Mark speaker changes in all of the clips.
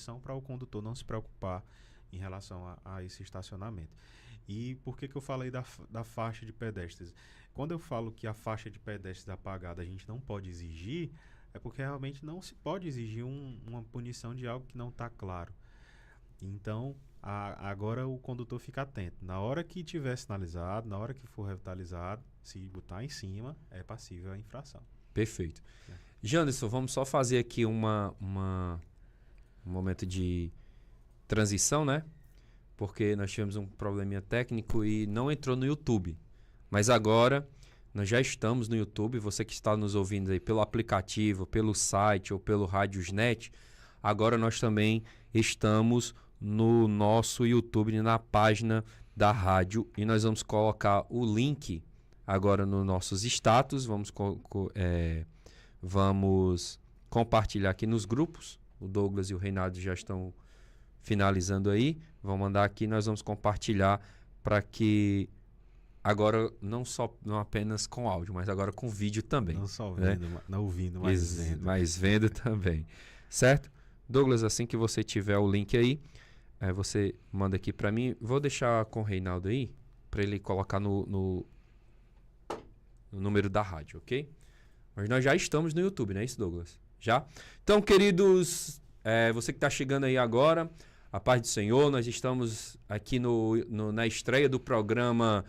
Speaker 1: disposição para o condutor não se preocupar em relação a esse estacionamento. E por que eu falei da faixa de pedestres? Quando eu falo que a faixa de pedestres apagada a gente não pode exigir, é porque realmente não se pode exigir uma punição de algo que não está claro. Então, agora o condutor fica atento. Na hora que tiver sinalizado, na hora que for revitalizado, se botar em cima, é passível a infração.
Speaker 2: Perfeito. Janderson, vamos só fazer aqui um momento de transição, né? Porque nós tivemos um probleminha técnico e não entrou no YouTube. Mas agora nós já estamos no YouTube. Você que está nos ouvindo aí pelo aplicativo, pelo site ou pelo Rádiosnet, agora nós também estamos no nosso YouTube, na página da rádio, e nós vamos colocar o link agora nos nossos status. Vamos compartilhar aqui nos grupos. O Douglas e o Reinaldo já estão finalizando aí. Vão mandar aqui, nós vamos compartilhar para que agora não apenas com áudio, mas agora com vídeo também.
Speaker 1: Não só vendo, né? Não ouvindo, mas vendo.
Speaker 2: Mas vendo também. Certo? Douglas, assim que você tiver o link aí, você manda aqui para mim. Vou deixar com o Reinaldo aí, para ele colocar no número da rádio, ok? Mas nós já estamos no YouTube, não é isso, Douglas? Já? Então, queridos, você que está chegando aí agora, a paz do Senhor, nós estamos aqui na estreia do programa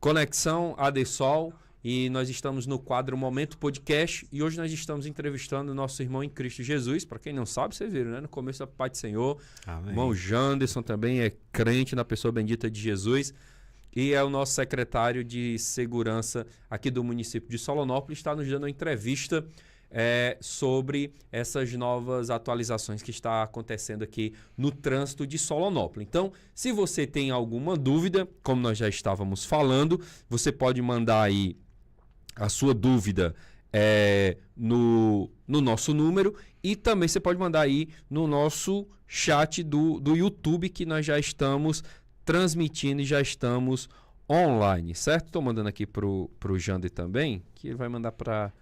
Speaker 2: Conexão ADSol, e nós estamos no quadro Momento Podcast, e hoje nós estamos entrevistando o nosso irmão em Cristo Jesus. Para quem não sabe, vocês viram, né? No começo da paz do Senhor.
Speaker 1: Amém.
Speaker 2: Irmão Janderson também é crente na pessoa bendita de Jesus, e é o nosso secretário de segurança aqui do município de Solonópolis. Está nos dando uma entrevista sobre essas novas atualizações que está acontecendo aqui no trânsito de Solonópolis. Então, se você tem alguma dúvida, como nós já estávamos falando, você pode mandar aí a sua dúvida no nosso número, e também você pode mandar aí no nosso chat do YouTube, que nós já estamos transmitindo e já estamos online, certo? Estou mandando aqui pro Jander também, que ele vai mandar para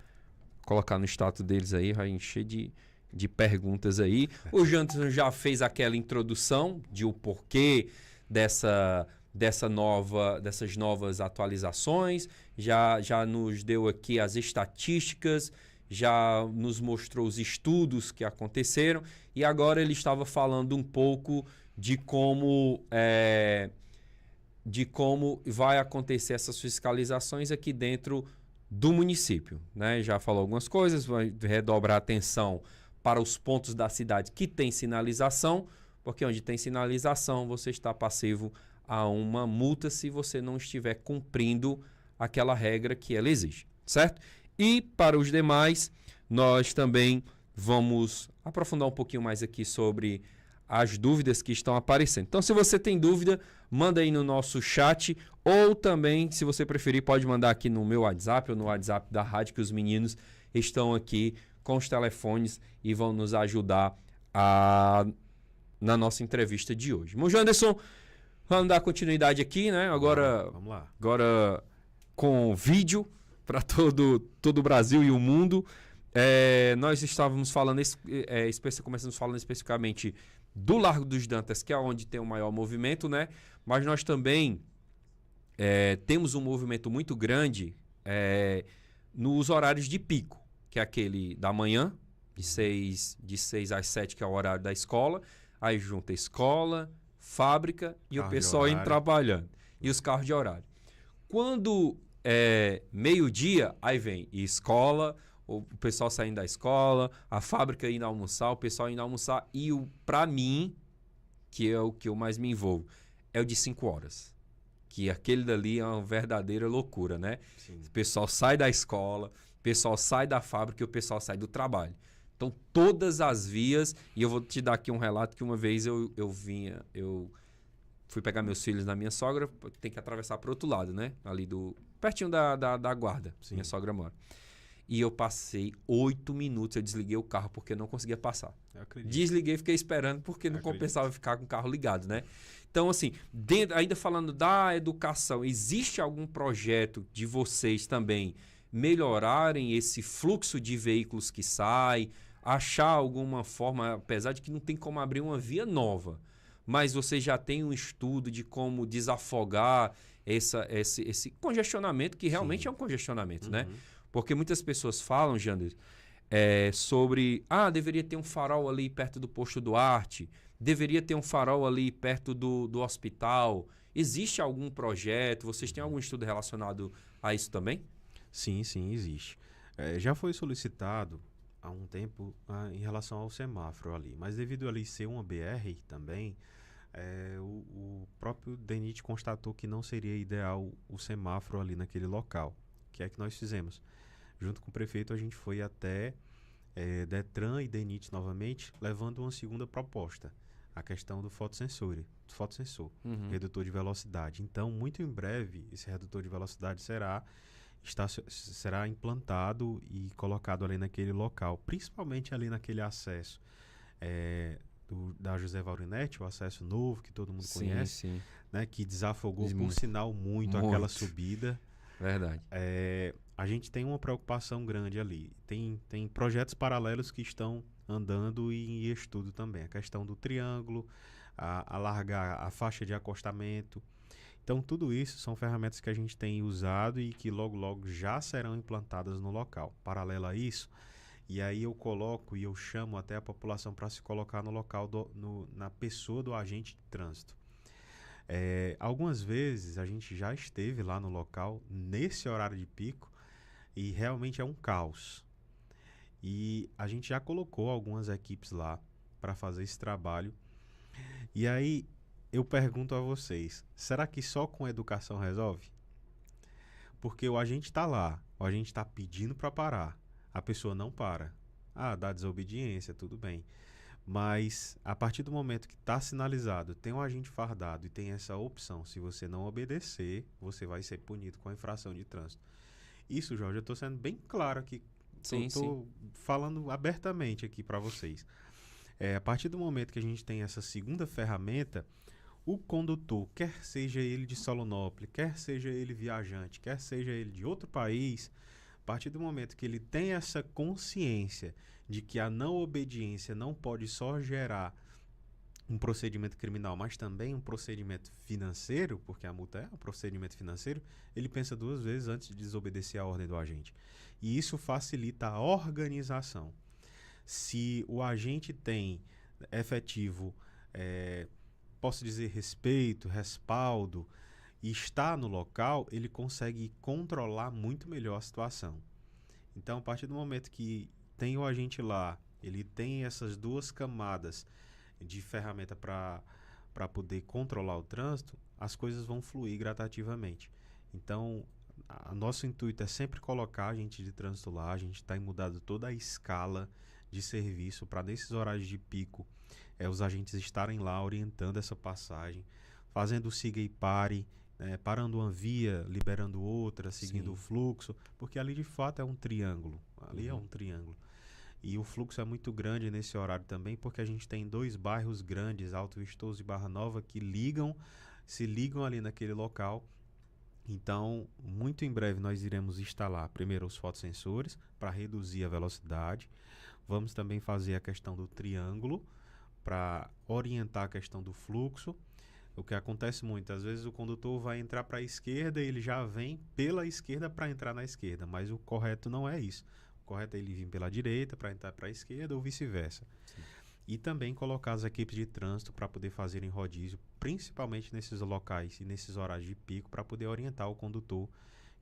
Speaker 2: colocar no status deles aí, vai encher de perguntas aí. O Janderson já fez aquela introdução de o porquê dessas novas atualizações, já nos deu aqui as estatísticas, já nos mostrou os estudos que aconteceram, e agora ele estava falando um pouco de como vai acontecer essas fiscalizações aqui dentro do município, né? Já falou algumas coisas, vai redobrar a atenção para os pontos da cidade que tem sinalização, porque onde tem sinalização você está passivo a uma multa se você não estiver cumprindo aquela regra que ela exige, certo? E para os demais, nós também vamos aprofundar um pouquinho mais aqui sobre as dúvidas que estão aparecendo. Então, se você tem dúvida, manda aí no nosso chat, ou também, se você preferir, pode mandar aqui no meu WhatsApp ou no WhatsApp da rádio, que os meninos estão aqui com os telefones e vão nos ajudar na nossa entrevista de hoje. Irmão Janderson, vamos dar continuidade aqui, né? Agora,
Speaker 1: vamos lá.
Speaker 2: Agora com vídeo para todo o Brasil e o mundo. Nós estávamos falando, começamos falando especificamente do Largo dos Dantas, que é onde tem o maior movimento, né? Mas nós também temos um movimento muito grande nos horários de pico, que é aquele da manhã, de 6 às 7, que é o horário da escola. Aí junta escola, fábrica e o pessoal indo trabalhando. E os carros de horário. Quando meio-dia, aí vem escola, o pessoal saindo da escola, a fábrica indo almoçar, o pessoal indo almoçar. E para mim, que é o que eu mais me envolvo, é o de 5 horas. Que aquele dali é uma verdadeira loucura, né?
Speaker 1: Sim.
Speaker 2: O pessoal sai da escola, o pessoal sai da fábrica e o pessoal sai do trabalho. Então, todas as vias, e eu vou te dar aqui um relato que uma vez eu fui pegar meus filhos na minha sogra, tem que atravessar para o outro lado, né? Ali pertinho da guarda,
Speaker 1: Sim.
Speaker 2: Minha sogra mora. E eu passei 8 minutos, eu desliguei o carro porque eu não conseguia passar.
Speaker 1: Eu acredito.
Speaker 2: Desliguei e fiquei esperando porque não compensava ficar com o carro ligado, né? Então, assim, ainda falando da educação, existe algum projeto de vocês também melhorarem esse fluxo de veículos que sai, achar alguma forma, apesar de que não tem como abrir uma via nova, mas você já tem um estudo de como desafogar esse congestionamento, que realmente
Speaker 1: Sim.
Speaker 2: é um congestionamento, né?
Speaker 1: Uhum.
Speaker 2: Porque muitas pessoas falam, Jander, sobre, deveria ter um farol ali perto do posto Duarte, deveria ter um farol ali perto do hospital. Existe algum projeto? Vocês têm algum estudo relacionado a isso também?
Speaker 1: Sim, sim, existe. Já foi solicitado há um tempo em relação ao semáforo ali, mas devido ali ser uma BR também, o próprio DENIT constatou que não seria ideal o semáforo ali naquele local. O que é que nós fizemos? Junto com o prefeito, a gente foi até Detran e DENIT novamente, levando uma segunda proposta, a questão do fotossensor,
Speaker 2: Uhum.
Speaker 1: redutor de velocidade. Então, muito em breve, esse redutor de velocidade será implantado e colocado ali naquele local, principalmente ali naquele acesso da José Vaurinete, o acesso novo que todo mundo
Speaker 2: Sim,
Speaker 1: conhece,
Speaker 2: sim.
Speaker 1: né, que desafogou,
Speaker 2: Diz
Speaker 1: por
Speaker 2: muito.
Speaker 1: sinal, muito aquela
Speaker 2: Muito.
Speaker 1: subida.
Speaker 2: Verdade.
Speaker 1: A gente tem uma preocupação grande ali. Tem projetos paralelos que estão andando e em estudo também. A questão do triângulo, alargar a faixa de acostamento. Então, tudo isso são ferramentas que a gente tem usado e que logo, logo já serão implantadas no local. Paralelo a isso, e aí eu coloco e eu chamo até a população para se colocar no local, na pessoa do agente de trânsito. Algumas vezes a gente já esteve lá no local, nesse horário de pico, e realmente é um caos. E a gente já colocou algumas equipes lá para fazer esse trabalho. E aí eu pergunto a vocês, será que só com educação resolve? Porque o agente está lá, o agente está pedindo para parar, a pessoa não para. Dá desobediência, tudo bem. Mas a partir do momento que está sinalizado, tem um agente fardado e tem essa opção, se você não obedecer, você vai ser punido com a infração de trânsito. Isso, Jorge, eu estou sendo bem claro aqui,
Speaker 2: Sim, sim.
Speaker 1: estou falando abertamente aqui para vocês. A partir do momento que a gente tem essa segunda ferramenta, o condutor, quer seja ele de Solonópolis, quer seja ele viajante, quer seja ele de outro país, a partir do momento que ele tem essa consciência de que a não obediência não pode só gerar um procedimento criminal, mas também um procedimento financeiro, porque a multa é um procedimento financeiro, ele pensa duas vezes antes de desobedecer a ordem do agente. E isso facilita a organização. Se o agente tem efetivo, posso dizer, respeito, respaldo, e está no local, ele consegue controlar muito melhor a situação. Então, a partir do momento que tem o agente lá, ele tem essas duas camadas de ferramenta para poder controlar o trânsito, as coisas vão fluir gradativamente. Então, nosso intuito é sempre colocar a gente de trânsito lá, a gente está mudando toda a escala de serviço para nesses horários de pico os agentes estarem lá orientando essa passagem, fazendo o siga e pare, parando uma via, liberando outra, seguindo o fluxo, porque ali de fato é um triângulo, ali é um triângulo. E o fluxo é muito grande nesse horário também, porque a gente tem dois bairros grandes, Alto Vistoso e Barra Nova, que se ligam ali naquele local. Então, muito em breve nós iremos instalar primeiro os fotossensores para reduzir a velocidade. Vamos também fazer a questão do triângulo para orientar a questão do fluxo. O que acontece muito, às vezes o condutor vai entrar para a esquerda e ele já vem pela esquerda para entrar na esquerda, mas o correto não é isso. O correto é ele vir pela direita para entrar para a esquerda ou vice-versa. E também colocar as equipes de trânsito para poder fazerem rodízio, principalmente nesses locais e nesses horários de pico, para poder orientar o condutor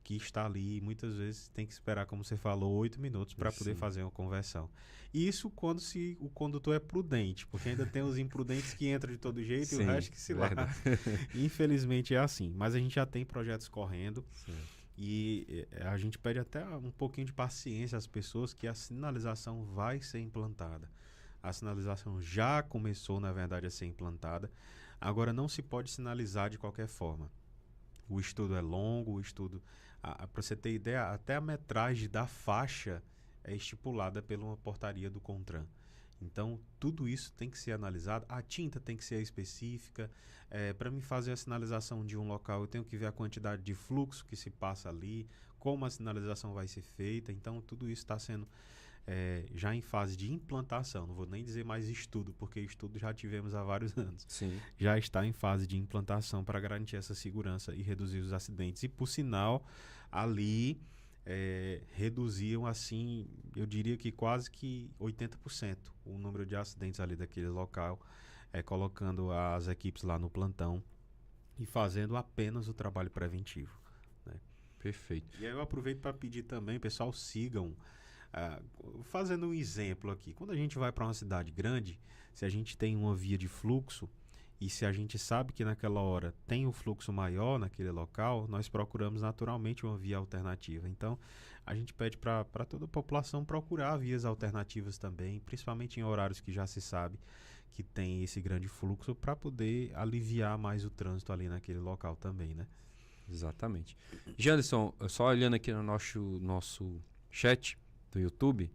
Speaker 1: que está ali e muitas vezes tem que esperar, como você falou, 8 minutos para poder fazer uma conversão. E isso quando o condutor é prudente, porque ainda tem os imprudentes que entram de todo jeito e o resto que se lá. Infelizmente é assim, mas a gente já tem projetos correndo. E a gente pede até um pouquinho de paciência às pessoas que a sinalização vai ser implantada. A sinalização já começou, na verdade, a ser implantada. Agora não se pode sinalizar de qualquer forma. O estudo é longo, para você ter ideia, até a metragem da faixa é estipulada pela uma portaria do CONTRAN. Então, tudo isso tem que ser analisado. A tinta tem que ser específica. Para mim fazer a sinalização de um local, eu tenho que ver a quantidade de fluxo que se passa ali, como a sinalização vai ser feita. Então, tudo isso está sendo já em fase de implantação, não vou nem dizer mais estudo, porque estudo já tivemos há vários anos.
Speaker 2: Sim.
Speaker 1: Já está em fase de implantação para garantir essa segurança e reduzir os acidentes. E, por sinal, ali reduziam, assim, eu diria que quase que 80% o número de acidentes ali daquele local, colocando as equipes lá no plantão e fazendo apenas o trabalho preventivo, né?
Speaker 2: Perfeito.
Speaker 1: E aí eu aproveito para pedir também, pessoal, sigam. Fazendo um exemplo aqui, quando a gente vai para uma cidade grande, se a gente tem uma via de fluxo e se a gente sabe que naquela hora tem um fluxo maior naquele local, nós procuramos naturalmente uma via alternativa. Então, a gente pede para toda a população procurar vias alternativas também, principalmente em horários que já se sabe que tem esse grande fluxo, para poder aliviar mais o trânsito ali naquele local também, né?
Speaker 2: Exatamente. Janderson, só olhando aqui no nosso chat do YouTube,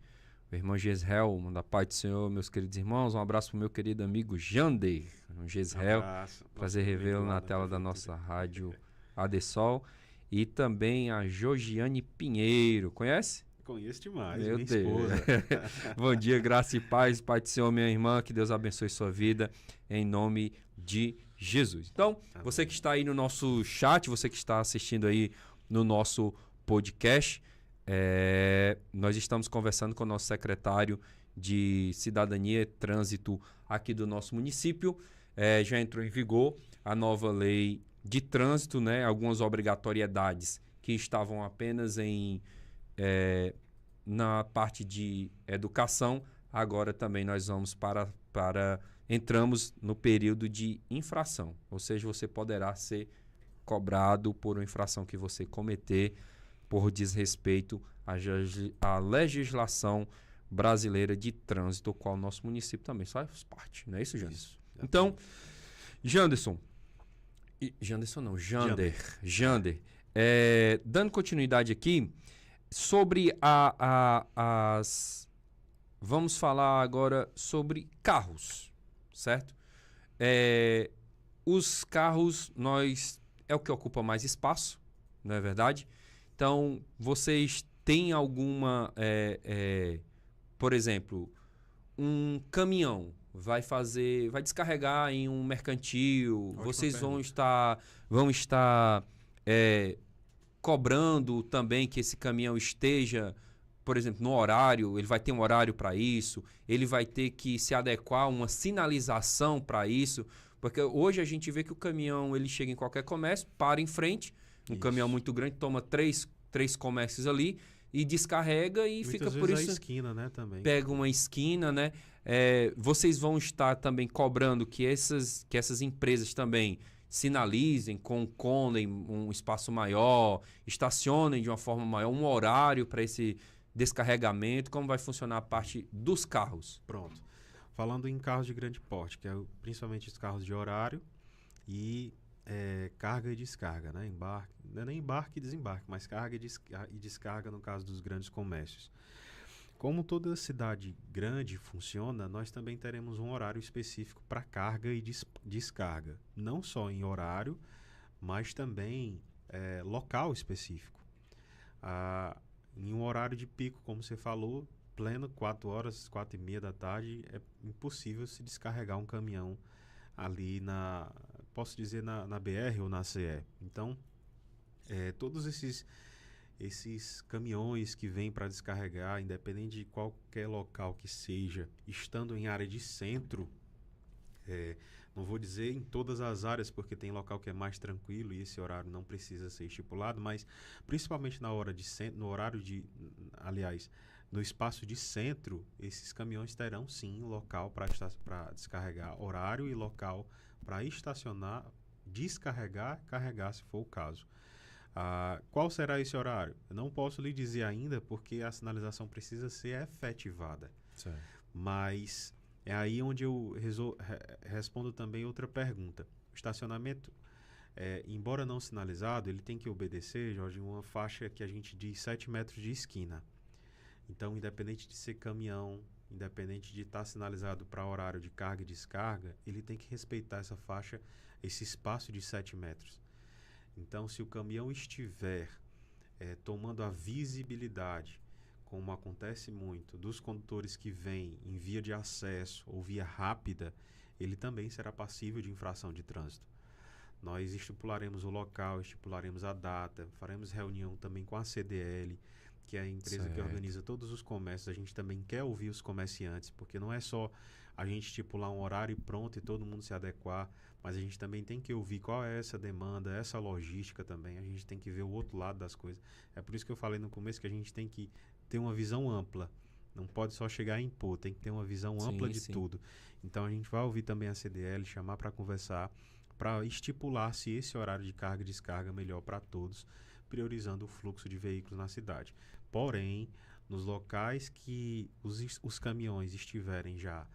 Speaker 2: o irmão Gesrel, manda paz do Senhor, meus queridos irmãos. Um abraço para o meu querido amigo Jander, o Gesrel. Prazer revê-lo na tela da nossa rádio ADSol. E também a Georgiane Pinheiro. Conhece?
Speaker 1: Conheço demais,
Speaker 2: meu
Speaker 1: minha
Speaker 2: Deus.
Speaker 1: esposa.
Speaker 2: Bom dia, graça e paz. Pai do Senhor, minha irmã. Que Deus abençoe sua vida em nome de Jesus. Então, você que está aí no nosso chat, você que está assistindo aí no nosso podcast, nós estamos conversando com o nosso secretário de Cidadania e Trânsito aqui do nosso município. Já entrou em vigor a nova lei de trânsito, né? Algumas obrigatoriedades que estavam apenas na parte de educação. Agora também nós vamos entramos no período de infração, ou seja, você poderá ser cobrado por uma infração que você cometer por desrespeito à legislação brasileira de trânsito, qual o nosso município também faz parte, não é isso, Janderson? Então, Jander, dando continuidade aqui, sobre vamos falar agora sobre carros, certo? Os carros é o que ocupa mais espaço, não é verdade? Então, vocês têm alguma, por exemplo, um caminhão vai descarregar em um mercantil, vocês vão estar cobrando também que esse caminhão esteja, por exemplo, no horário, ele vai ter um horário para isso, ele vai ter que se adequar a uma sinalização para isso, porque hoje a gente vê que o caminhão ele chega em qualquer comércio, para em frente, caminhão muito grande, toma três comércios ali e descarrega e
Speaker 1: muitas
Speaker 2: fica
Speaker 1: vezes
Speaker 2: por isso.
Speaker 1: A esquina, né, também.
Speaker 2: Pega uma esquina, né? Vocês vão estar também cobrando que essas empresas também sinalizem com um espaço maior, estacionem de uma forma maior, um horário para esse descarregamento, como vai funcionar a parte dos carros?
Speaker 1: Pronto. Falando em carros de grande porte, que é principalmente os carros de horário e carga e descarga, né? Embarque, não é nem embarque e desembarque, mas carga e descarga no caso dos grandes comércios. Como toda cidade grande funciona, nós também teremos um horário específico para carga e descarga. Não só em horário, mas também local específico. Em um horário de pico, como você falou, pleno, 4 horas, 4h30 da tarde, é impossível se descarregar um caminhão ali posso dizer, na BR ou na CE. Então, todos esses caminhões que vêm para descarregar, independente de qualquer local que seja, estando em área de centro, não vou dizer em todas as áreas, porque tem local que é mais tranquilo e esse horário não precisa ser estipulado, mas principalmente na hora de centro, no horário no espaço de centro, esses caminhões terão sim local para descarregar, horário e local para estacionar, descarregar, carregar se for o caso. Qual será esse horário? Eu não posso lhe dizer ainda porque a sinalização precisa ser efetivada.
Speaker 2: Certo.
Speaker 1: Mas é aí onde eu respondo também outra pergunta. O estacionamento, embora não sinalizado, ele tem que obedecer, Jorge, uma faixa que a gente diz 7 metros de esquina. Então, independente de ser caminhão, independente de estar sinalizado para horário de carga e descarga, ele tem que respeitar essa faixa, esse espaço de 7 metros. Então, se o caminhão estiver tomando a visibilidade como acontece muito, dos condutores que vêm em via de acesso ou via rápida, ele também será passível de infração de trânsito. Nós estipularemos o local, estipularemos a data, faremos reunião também com a CDL, que é a empresa que organiza todos os comércios. A gente também quer ouvir os comerciantes, porque não é só a gente estipular um horário e pronto e todo mundo se adequar, mas a gente também tem que ouvir qual é essa demanda, essa logística também. A gente tem que ver o outro lado das coisas. É por isso que eu falei no começo que a gente tem que ter uma visão ampla. Não pode só chegar a impor, tem que ter uma visão ampla de tudo. Então a gente vai ouvir também a CDL, chamar para conversar, para estipular se esse horário de carga e descarga é melhor para todos, priorizando o fluxo de veículos na cidade. Porém, nos locais que os caminhões estiverem já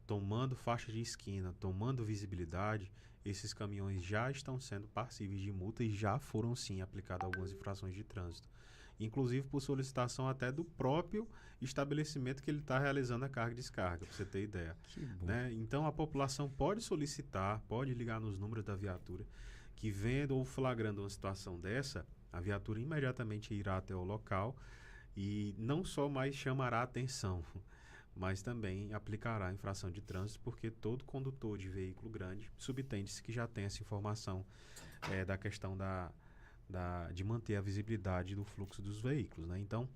Speaker 1: tomando faixa de esquina, tomando visibilidade, esses caminhões já estão sendo passíveis de multa e já foram sim aplicadas algumas infrações de trânsito. Inclusive por solicitação até do próprio estabelecimento que ele está realizando a carga e descarga, para você ter ideia. Né? Então a população pode solicitar, pode ligar nos números da viatura, que vendo ou flagrando uma situação dessa, a viatura imediatamente irá até o local e não só mais chamará a atenção, mas também aplicará a infração de trânsito, porque todo condutor de veículo grande subtende-se que já tem essa informação da questão de manter a visibilidade do fluxo dos veículos. Né? Então,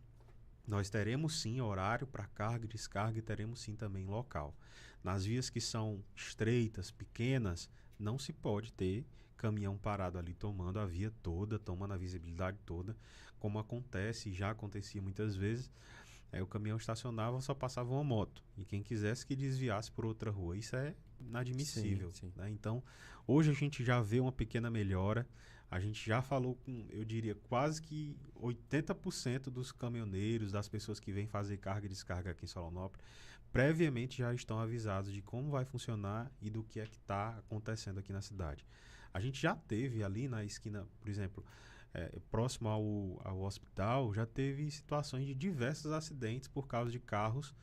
Speaker 1: nós teremos sim horário para carga e descarga e teremos sim também local. Nas vias que são estreitas, pequenas, não se pode ter caminhão parado ali tomando a via toda, tomando a visibilidade toda, como acontece e já acontecia muitas vezes. O caminhão estacionava, só passava uma moto. E quem quisesse que desviasse por outra rua. Isso é inadmissível.
Speaker 2: Sim.
Speaker 1: Né? Então, hoje a gente já vê uma pequena melhora. A gente já falou com, eu diria, quase que 80% dos caminhoneiros, das pessoas que vêm fazer carga e descarga aqui em Solonópolis, previamente já estão avisados de como vai funcionar e do que é que está acontecendo aqui na cidade. A gente já teve ali na esquina, por exemplo, próximo ao hospital, já teve situações de diversos acidentes por causa de carros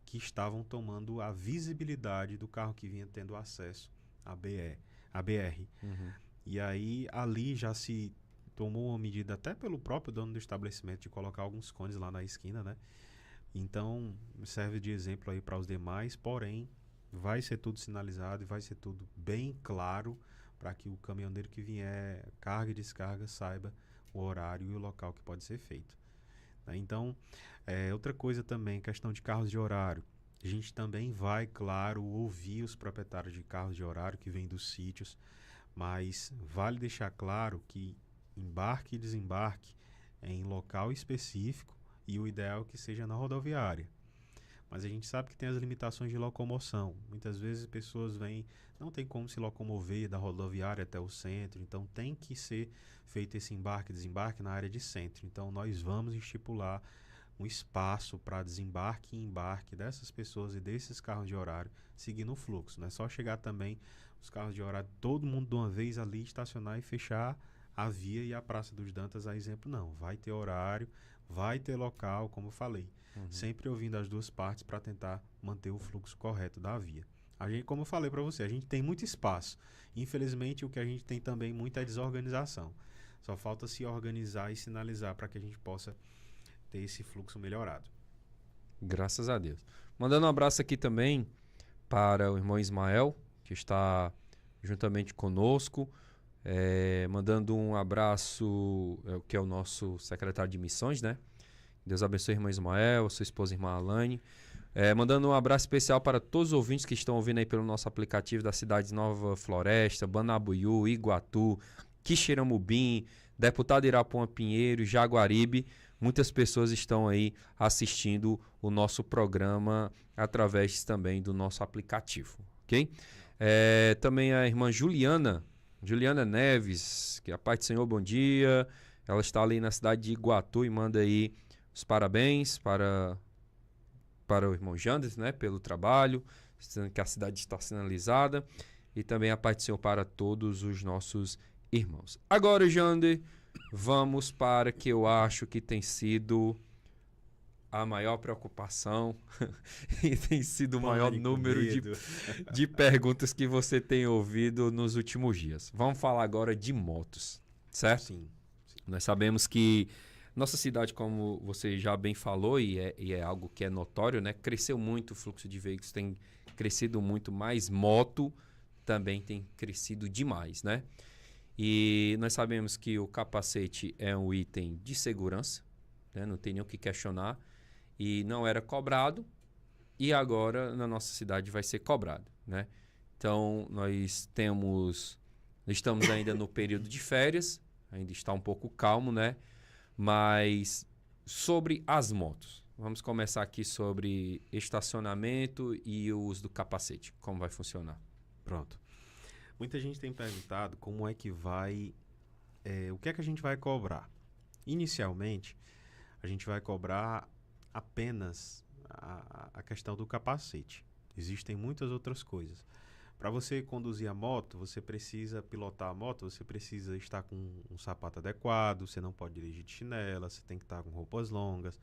Speaker 1: que estavam tomando a visibilidade do carro que vinha tendo acesso à BR.
Speaker 2: Uhum.
Speaker 1: E aí ali já se tomou uma medida até pelo próprio dono do estabelecimento de colocar alguns cones lá na esquina, né? Então serve de exemplo aí para os demais, porém vai ser tudo sinalizado e vai ser tudo bem claro para que o caminhoneiro que vier carga e descarga saiba o horário e o local que pode ser feito. Né? Então, outra coisa também, questão de carros de horário. A gente também vai, claro, ouvir os proprietários de carros de horário que vêm dos sítios, mas vale deixar claro que embarque e desembarque é em local específico e o ideal é que seja na rodoviária. Mas a gente sabe que tem as limitações de locomoção. Muitas vezes pessoas vêm, não tem como se locomover da rodoviária até o centro, então tem que ser feito esse embarque e desembarque na área de centro. Então nós vamos estipular um espaço para desembarque e embarque dessas pessoas e desses carros de horário, seguindo o fluxo. Não é só chegar também os carros de horário, todo mundo de uma vez ali estacionar e fechar a via e a Praça dos Dantas a exemplo. Não, vai ter horário, vai ter local, como eu falei. Sempre ouvindo as duas partes para tentar manter o fluxo correto da via. A gente, como eu falei para você, a gente tem muito espaço. Infelizmente, o que a gente tem também muito é desorganização. Só falta se organizar e sinalizar para que a gente possa ter esse fluxo melhorado.
Speaker 2: Graças a Deus. Mandando um abraço aqui também para o irmão Ismael, que está juntamente conosco. Mandando um abraço, que é o nosso secretário de missões, né? Deus abençoe, irmão Ismael, sua esposa, irmã Alane. Mandando um abraço especial para todos os ouvintes que estão ouvindo aí pelo nosso aplicativo da cidade de Nova Floresta, Banabuiú, Iguatu, Quixeramobim, Deputado Irapuã Pinheiro, Jaguaribe. Muitas pessoas estão aí assistindo o nosso programa através também do nosso aplicativo, ok? Também a irmã Juliana Neves, que a paz do Senhor, bom dia. Ela está ali na cidade de Iguatu e manda aí os parabéns para o irmão Jandes, né, pelo trabalho, dizendo que a cidade está sinalizada, e também a paz do Senhor para todos os nossos irmãos. Agora, Jander, vamos para que eu acho que tem sido a maior preocupação e tem sido o maior número de perguntas que você tem ouvido nos últimos dias. Vamos falar agora de motos, certo?
Speaker 1: Sim.
Speaker 2: Nós sabemos que Nossa cidade, como você já bem falou, e é algo que é notório, né? Cresceu muito, o fluxo de veículos tem crescido muito, mais moto também tem crescido demais, né? E nós sabemos que o capacete é um item de segurança, né? Não tem nem o que questionar, e não era cobrado, e agora na nossa cidade vai ser cobrado, né? Então, estamos ainda no período de férias, ainda está um pouco calmo, né? Mas sobre as motos, vamos começar aqui sobre estacionamento e o uso do capacete, como vai funcionar?
Speaker 1: Pronto. Muita gente tem perguntado como é que vai, o que é que a gente vai cobrar. Inicialmente, a gente vai cobrar apenas a questão do capacete. Existem muitas outras coisas. Para você conduzir a moto, você precisa pilotar a moto, você precisa estar com um sapato adequado, você não pode dirigir de chinela, você tem que estar com roupas longas,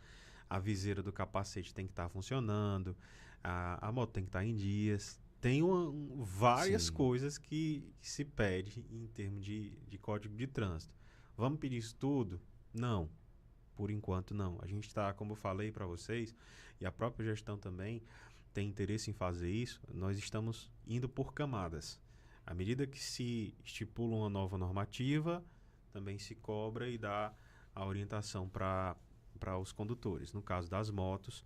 Speaker 1: a viseira do capacete tem que estar funcionando, a moto tem que estar em dias. Tem várias
Speaker 2: Sim.
Speaker 1: coisas que se pede em termos de código de trânsito. Vamos pedir isso tudo? Não. Por enquanto, não. A gente está, como eu falei para vocês, e a própria gestão também tem interesse em fazer isso, nós estamos indo por camadas. À medida que se estipula uma nova normativa, também se cobra e dá a orientação para os condutores. No caso das motos,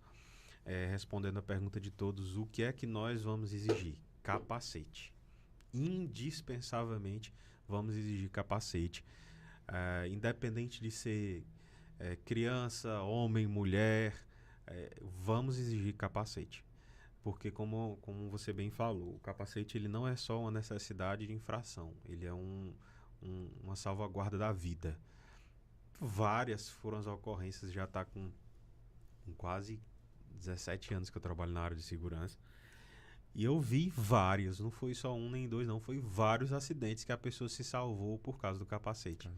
Speaker 1: respondendo a pergunta de todos, o que é que nós vamos exigir? Capacete. Indispensavelmente, vamos exigir capacete. Independente de ser criança, homem, mulher, vamos exigir capacete. Porque, como você bem falou, o capacete ele não é só uma necessidade de infração, ele é uma salvaguarda da vida. Várias foram as ocorrências, já está com quase 17 anos que eu trabalho na área de segurança. E eu vi várias, não foi só um nem dois, não, foi vários acidentes que a pessoa se salvou por causa do capacete.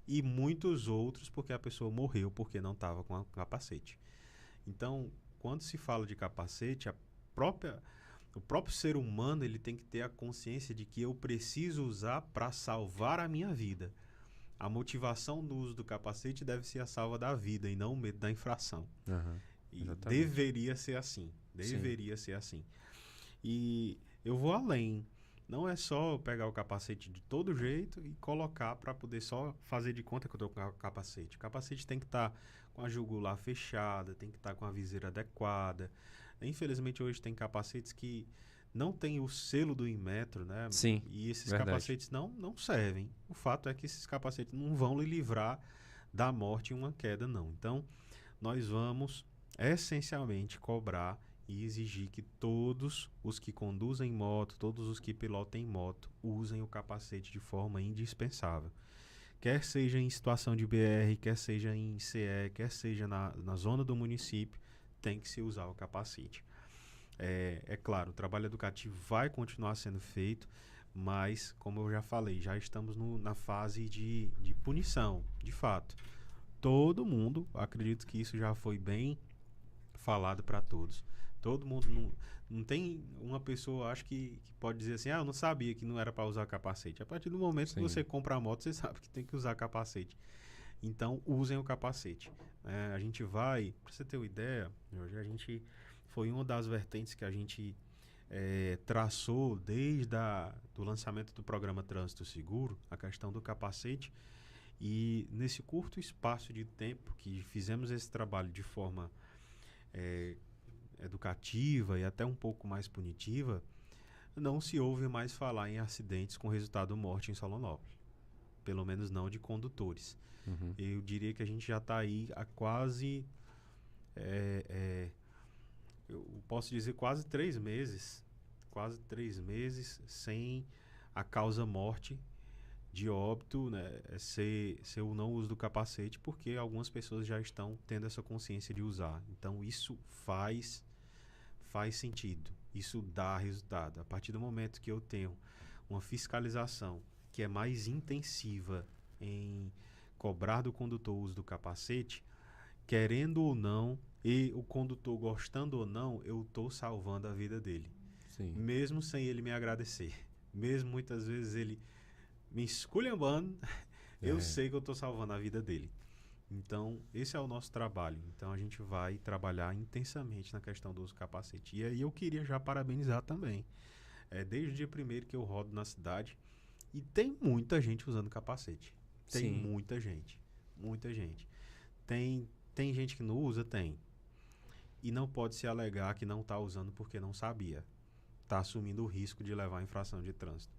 Speaker 1: E muitos outros porque a pessoa morreu porque não estava com o capacete. Então, quando se fala de capacete, o próprio ser humano ele tem que ter a consciência de que eu preciso usar para salvar a minha vida. A motivação do uso do capacete deve ser a salva da vida e não o medo da infração. E deveria ser assim. Deveria ser assim. E eu vou além. Não é só pegar o capacete de todo jeito e colocar para poder só fazer de conta que eu estou com o capacete. O capacete tem que estar com a jugular fechada, tem que estar com a viseira adequada. Infelizmente hoje tem capacetes que não tem o selo do Inmetro, né?
Speaker 2: Sim,
Speaker 1: e esses
Speaker 2: verdade.
Speaker 1: capacetes não servem. O fato é que esses capacetes não vão lhe livrar da morte em uma queda, não. Então, nós vamos essencialmente cobrar e exigir que todos os que conduzem moto, todos os que pilotem moto, usem o capacete de forma indispensável. Quer seja em situação de BR, quer seja em CE, quer seja na zona do município, tem que se usar o capacete. É claro, o trabalho educativo vai continuar sendo feito, mas, como eu já falei, já estamos na fase de punição, de fato. Todo mundo, acredito que isso já foi bem falado para todos. Todo mundo não tem uma pessoa, acho que pode dizer assim, eu não sabia que não era para usar capacete. A partir do momento que você compra a moto, você sabe que tem que usar capacete. Então, usem o capacete. A gente vai, para você ter uma ideia, hoje foi uma das vertentes que a gente traçou desde do lançamento do programa Trânsito Seguro, a questão do capacete. E nesse curto espaço de tempo que fizemos esse trabalho de forma educativa e até um pouco mais punitiva, não se ouve mais falar em acidentes com resultado morte em Solonópolis. Pelo menos não de condutores. Eu diria que a gente já está aí há quase, eu posso dizer quase 3 meses, sem a causa morte de óbito, né, ser o não uso do capacete, porque algumas pessoas já estão tendo essa consciência de usar. Então isso faz sentido, isso dá resultado. A partir do momento que eu tenho uma fiscalização que é mais intensiva em cobrar do condutor o uso do capacete, querendo ou não, e o condutor gostando ou não, eu estou salvando a vida dele.
Speaker 2: Sim.
Speaker 1: Mesmo sem ele me agradecer. Mesmo muitas vezes ele me esculhambando, eu sei que eu estou salvando a vida dele. Então, esse é o nosso trabalho. Então, a gente vai trabalhar intensamente na questão do uso do capacete. E aí eu queria já parabenizar também. Desde o dia primeiro que eu rodo na cidade, e tem muita gente usando capacete. Tem
Speaker 2: Sim.
Speaker 1: muita gente. Muita gente. Tem gente que não usa? Tem. E não pode se alegar que não está usando porque não sabia. Está assumindo o risco de levar a infração de trânsito.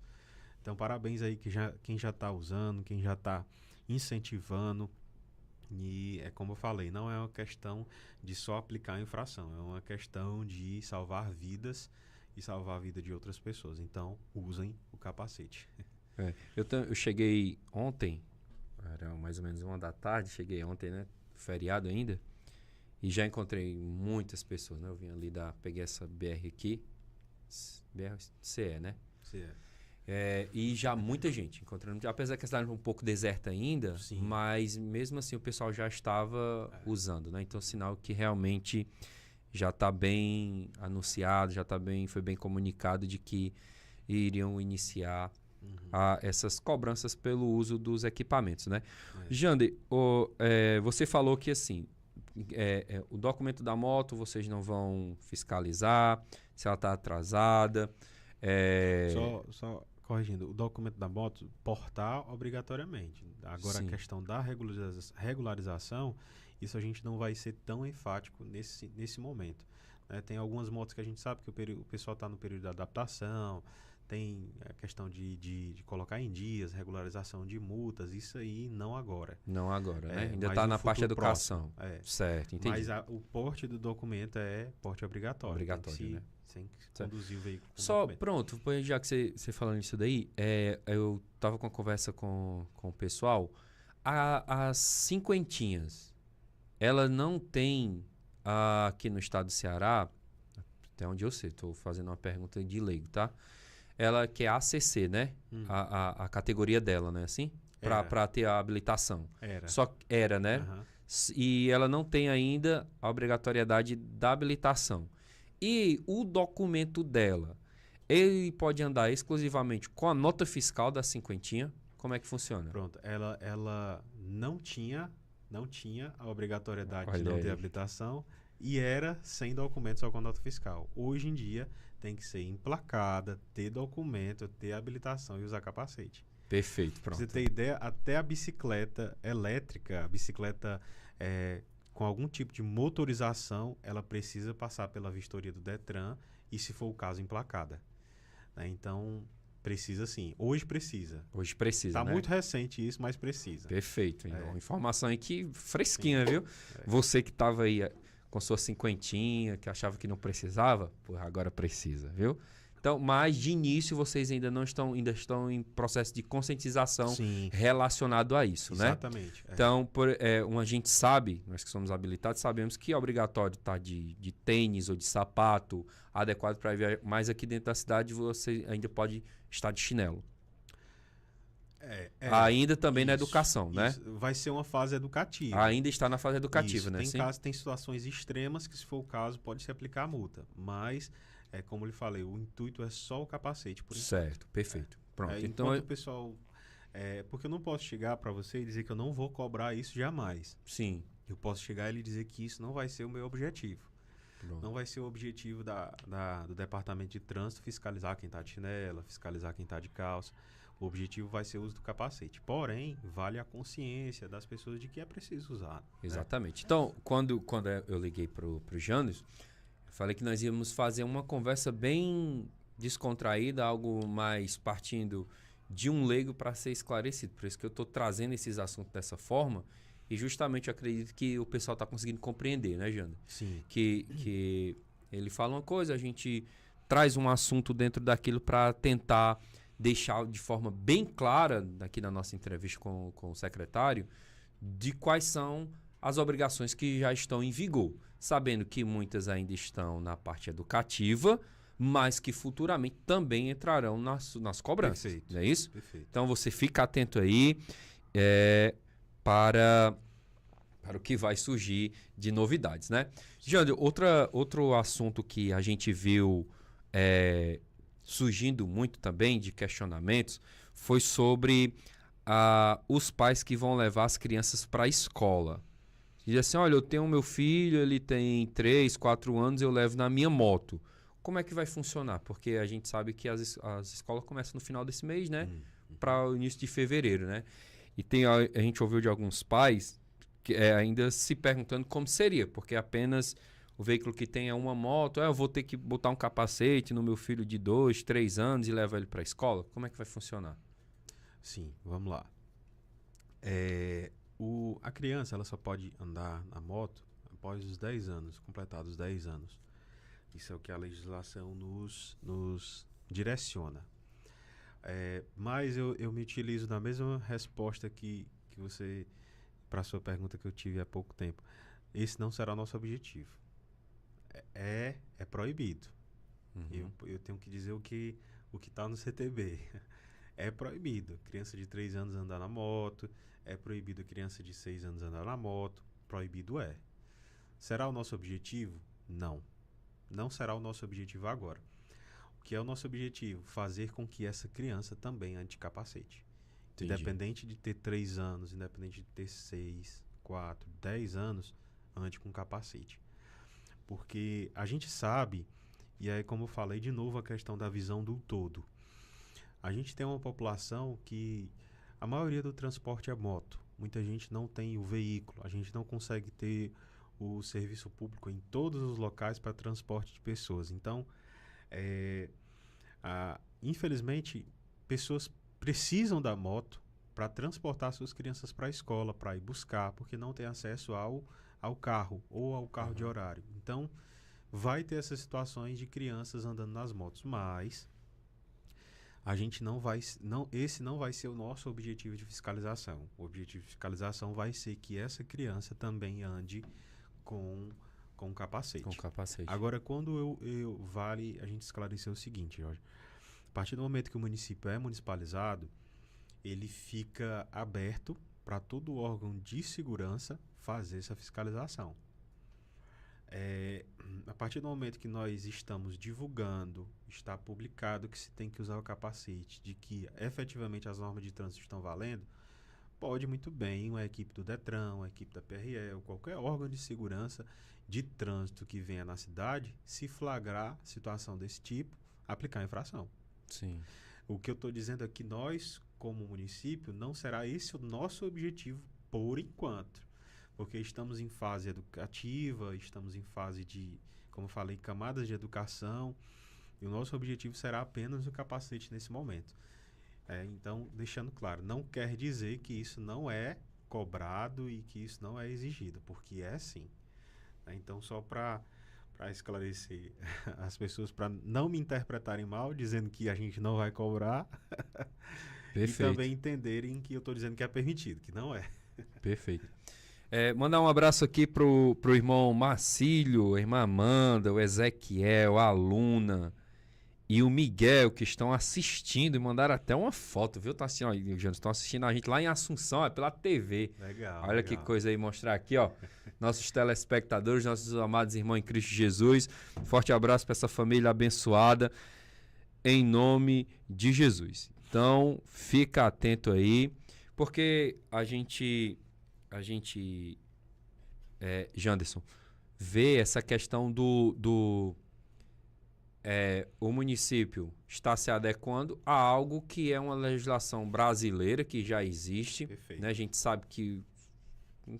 Speaker 1: Então, parabéns aí quem já está usando, quem já está incentivando. E é como eu falei, não é uma questão de só aplicar a infração, é uma questão de salvar vidas e salvar a vida de outras pessoas. Então, usem o capacete.
Speaker 2: Eu cheguei ontem, era mais ou menos 1 da tarde, cheguei ontem, né? Feriado ainda, e já encontrei muitas pessoas, né? Eu vim ali peguei essa BR aqui, BR-CE, né?
Speaker 1: Sim.
Speaker 2: E já muita gente encontrando, apesar que a cidade é um pouco deserta ainda,
Speaker 1: Sim.
Speaker 2: mas mesmo assim o pessoal já estava usando, né? Então, sinal que realmente já está bem anunciado, foi bem comunicado de que iriam iniciar essas cobranças pelo uso dos equipamentos, né? Jander, você falou que assim, o documento da moto vocês não vão fiscalizar, se ela está atrasada.
Speaker 1: Só corrigindo, o documento da moto, portar obrigatoriamente. Agora,
Speaker 2: Sim.
Speaker 1: a questão da regularização, isso a gente não vai ser tão enfático nesse momento. Né? Tem algumas motos que a gente sabe que o pessoal está no período de adaptação, tem a questão de colocar em dias, regularização de multas, isso aí não agora.
Speaker 2: Não agora, né? Ainda
Speaker 1: mas
Speaker 2: está
Speaker 1: no
Speaker 2: na parte da
Speaker 1: futuro
Speaker 2: educação.
Speaker 1: próximo.
Speaker 2: Certo, entendi.
Speaker 1: Mas o porte do documento é porte obrigatório.
Speaker 2: Obrigatório, né?
Speaker 1: Sem conduzir o veículo com
Speaker 2: Só,
Speaker 1: documento.
Speaker 2: pronto, já que você falando nisso daí, eu tava com uma conversa com o pessoal, as cinquentinhas, ela não tem aqui no estado do Ceará, até onde eu sei, estou fazendo uma pergunta de leigo, tá? Ela que é a ACC, né? A categoria dela, né? Assim? Para ter a habilitação. Era, né?
Speaker 1: Uhum.
Speaker 2: E ela não tem ainda a obrigatoriedade da habilitação. E o documento dela, ele pode andar exclusivamente com a nota fiscal da cinquentinha? Como é que funciona?
Speaker 1: Pronto, ela não tinha a obrigatoriedade
Speaker 2: Olha
Speaker 1: de não ter
Speaker 2: aí.
Speaker 1: habilitação e era sem documento, só com nota fiscal. Hoje em dia tem que ser emplacada, ter documento, ter habilitação e usar capacete.
Speaker 2: Perfeito,
Speaker 1: Pra
Speaker 2: pronto.
Speaker 1: você ter ideia, até a bicicleta elétrica, a bicicleta com algum tipo de motorização, ela precisa passar pela vistoria do Detran e, se for o caso, emplacada. Né? Então, precisa sim. Hoje precisa.
Speaker 2: Hoje precisa,
Speaker 1: Tá
Speaker 2: né?
Speaker 1: muito recente isso, mas precisa.
Speaker 2: Perfeito. Então, informação aqui fresquinha, viu? Você que estava aí com sua cinquentinha, que achava que não precisava, porra, agora precisa, viu? Então, mas de início vocês ainda estão em processo de conscientização relacionado a isso,
Speaker 1: Exatamente.
Speaker 2: né? Então, a gente sabe, nós que somos habilitados, sabemos que é obrigatório estar de tênis ou de sapato adequado para viajar, mas aqui dentro da cidade você ainda pode estar de chinelo. Ainda também na educação, né?
Speaker 1: Vai ser uma fase educativa.
Speaker 2: Ainda está na fase educativa, né?
Speaker 1: Tem situações extremas que, se for o caso, pode se aplicar a multa. Mas, como eu lhe falei, o intuito é só o capacete.
Speaker 2: Certo, perfeito. Pronto.
Speaker 1: Então, o pessoal... porque eu não posso chegar para você e dizer que eu não vou cobrar isso jamais.
Speaker 2: Sim.
Speaker 1: Eu posso chegar e lhe dizer que isso não vai ser o meu objetivo.
Speaker 2: Pronto.
Speaker 1: Não vai ser o objetivo do Departamento de Trânsito fiscalizar quem está de chinela, fiscalizar quem está de calça. O objetivo vai ser o uso do capacete. Porém, vale a consciência das pessoas de que é preciso usar.
Speaker 2: Exatamente. Né? Então, quando eu liguei pro Janus, eu falei que nós íamos fazer uma conversa bem descontraída, algo mais partindo de um leigo para ser esclarecido. Por isso que eu estou trazendo esses assuntos dessa forma. E justamente eu acredito que o pessoal está conseguindo compreender, né, Jander?
Speaker 1: Sim.
Speaker 2: Que ele fala uma coisa, a gente traz um assunto dentro daquilo para tentar deixar de forma bem clara, aqui na nossa entrevista com o secretário, de quais são as obrigações que já estão em vigor. Sabendo que muitas ainda estão na parte educativa, mas que futuramente também entrarão nas cobranças.
Speaker 1: Perfeito.
Speaker 2: Não é isso?
Speaker 1: Perfeito.
Speaker 2: Então você fica atento aí para o que vai surgir de novidades, né? Jander, outro assunto que a gente viu surgindo muito também de questionamentos foi sobre os pais que vão levar as crianças para a escola. Diz assim, olha, eu tenho meu filho, ele tem 3, 4 anos, eu levo na minha moto. Como é que vai funcionar? Porque a gente sabe que as escolas começam no final desse mês, né? Para o início de fevereiro, né? E a gente ouviu de alguns pais que, ainda se perguntando como seria, porque apenas o veículo que tem é uma moto, eu vou ter que botar um capacete no meu filho de 2, 3 anos e levar ele para a escola? Como é que vai funcionar?
Speaker 1: Sim, vamos lá. A criança ela só pode andar na moto após os 10 anos, completados os 10 anos. Isso é o que a legislação nos direciona. Mas eu me utilizo da mesma resposta que você, para a sua pergunta que eu tive há pouco tempo. Esse não será o nosso objetivo. É proibido. Eu tenho que dizer o que está no CTB. É proibido. Criança de 3 anos andar na moto. É proibido criança de 6 anos andar na moto. Proibido é. Será o nosso objetivo? Não. Não será o nosso objetivo agora. O que é o nosso objetivo? Fazer com que essa criança também ande de capacete. Entendi. Independente de ter 3 anos, independente de ter 6, 4, 10 anos, ande com capacete. Porque a gente sabe, e aí como eu falei de novo a questão da visão do todo. A gente tem uma população que a maioria do transporte é moto. Muita gente não tem o veículo. A gente não consegue ter o serviço público em todos os locais para transporte de pessoas. Então, infelizmente, pessoas precisam da moto para transportar suas crianças para a escola, para ir buscar, porque não tem acesso ao carro ou ao carro de horário. Então, vai ter essas situações de crianças andando nas motos, mas a gente esse não vai ser o nosso objetivo de fiscalização. O objetivo de fiscalização vai ser que essa criança também ande com capacete.
Speaker 2: Com capacete.
Speaker 1: Agora, quando vale a gente esclarecer o seguinte, Jorge. A partir do momento que o município é municipalizado, ele fica aberto para todo órgão de segurança fazer essa fiscalização. A partir do momento que nós estamos divulgando, está publicado que se tem que usar o capacete, de que efetivamente as normas de trânsito estão valendo, pode muito bem uma equipe do Detran, uma equipe da PRE, ou qualquer órgão de segurança de trânsito que venha na cidade, se flagrar situação desse tipo, aplicar a infração.
Speaker 2: Sim.
Speaker 1: O que eu estou dizendo é que nós, como município, não será esse o nosso objetivo por enquanto. Porque estamos em fase educativa, estamos em fase de, como eu falei, camadas de educação, e o nosso objetivo será apenas o capacete nesse momento. Então, deixando claro, não quer dizer que isso não é cobrado e que isso não é exigido, porque é sim. Então, só para esclarecer as pessoas, para não me interpretarem mal, dizendo que a gente não vai cobrar, e também entenderem que eu estou dizendo que é permitido, que não é.
Speaker 2: Perfeito. Mandar um abraço aqui pro irmão Marcílio, a irmã Amanda, o Ezequiel, a Luna e o Miguel, que estão assistindo e mandaram até uma foto, viu? Tá assim, ó, estão assistindo a gente lá em Assunção, pela TV.
Speaker 1: Legal.
Speaker 2: Olha
Speaker 1: legal.
Speaker 2: Que coisa aí, mostrar aqui, ó. Nossos telespectadores, nossos amados irmãos em Cristo Jesus. Forte abraço para essa família abençoada, em nome de Jesus. Então, fica atento aí, porque a gente Janderson, vê essa questão o município está se adequando a algo que é uma legislação brasileira que já existe.
Speaker 1: Perfeito.
Speaker 2: Né? A gente sabe que,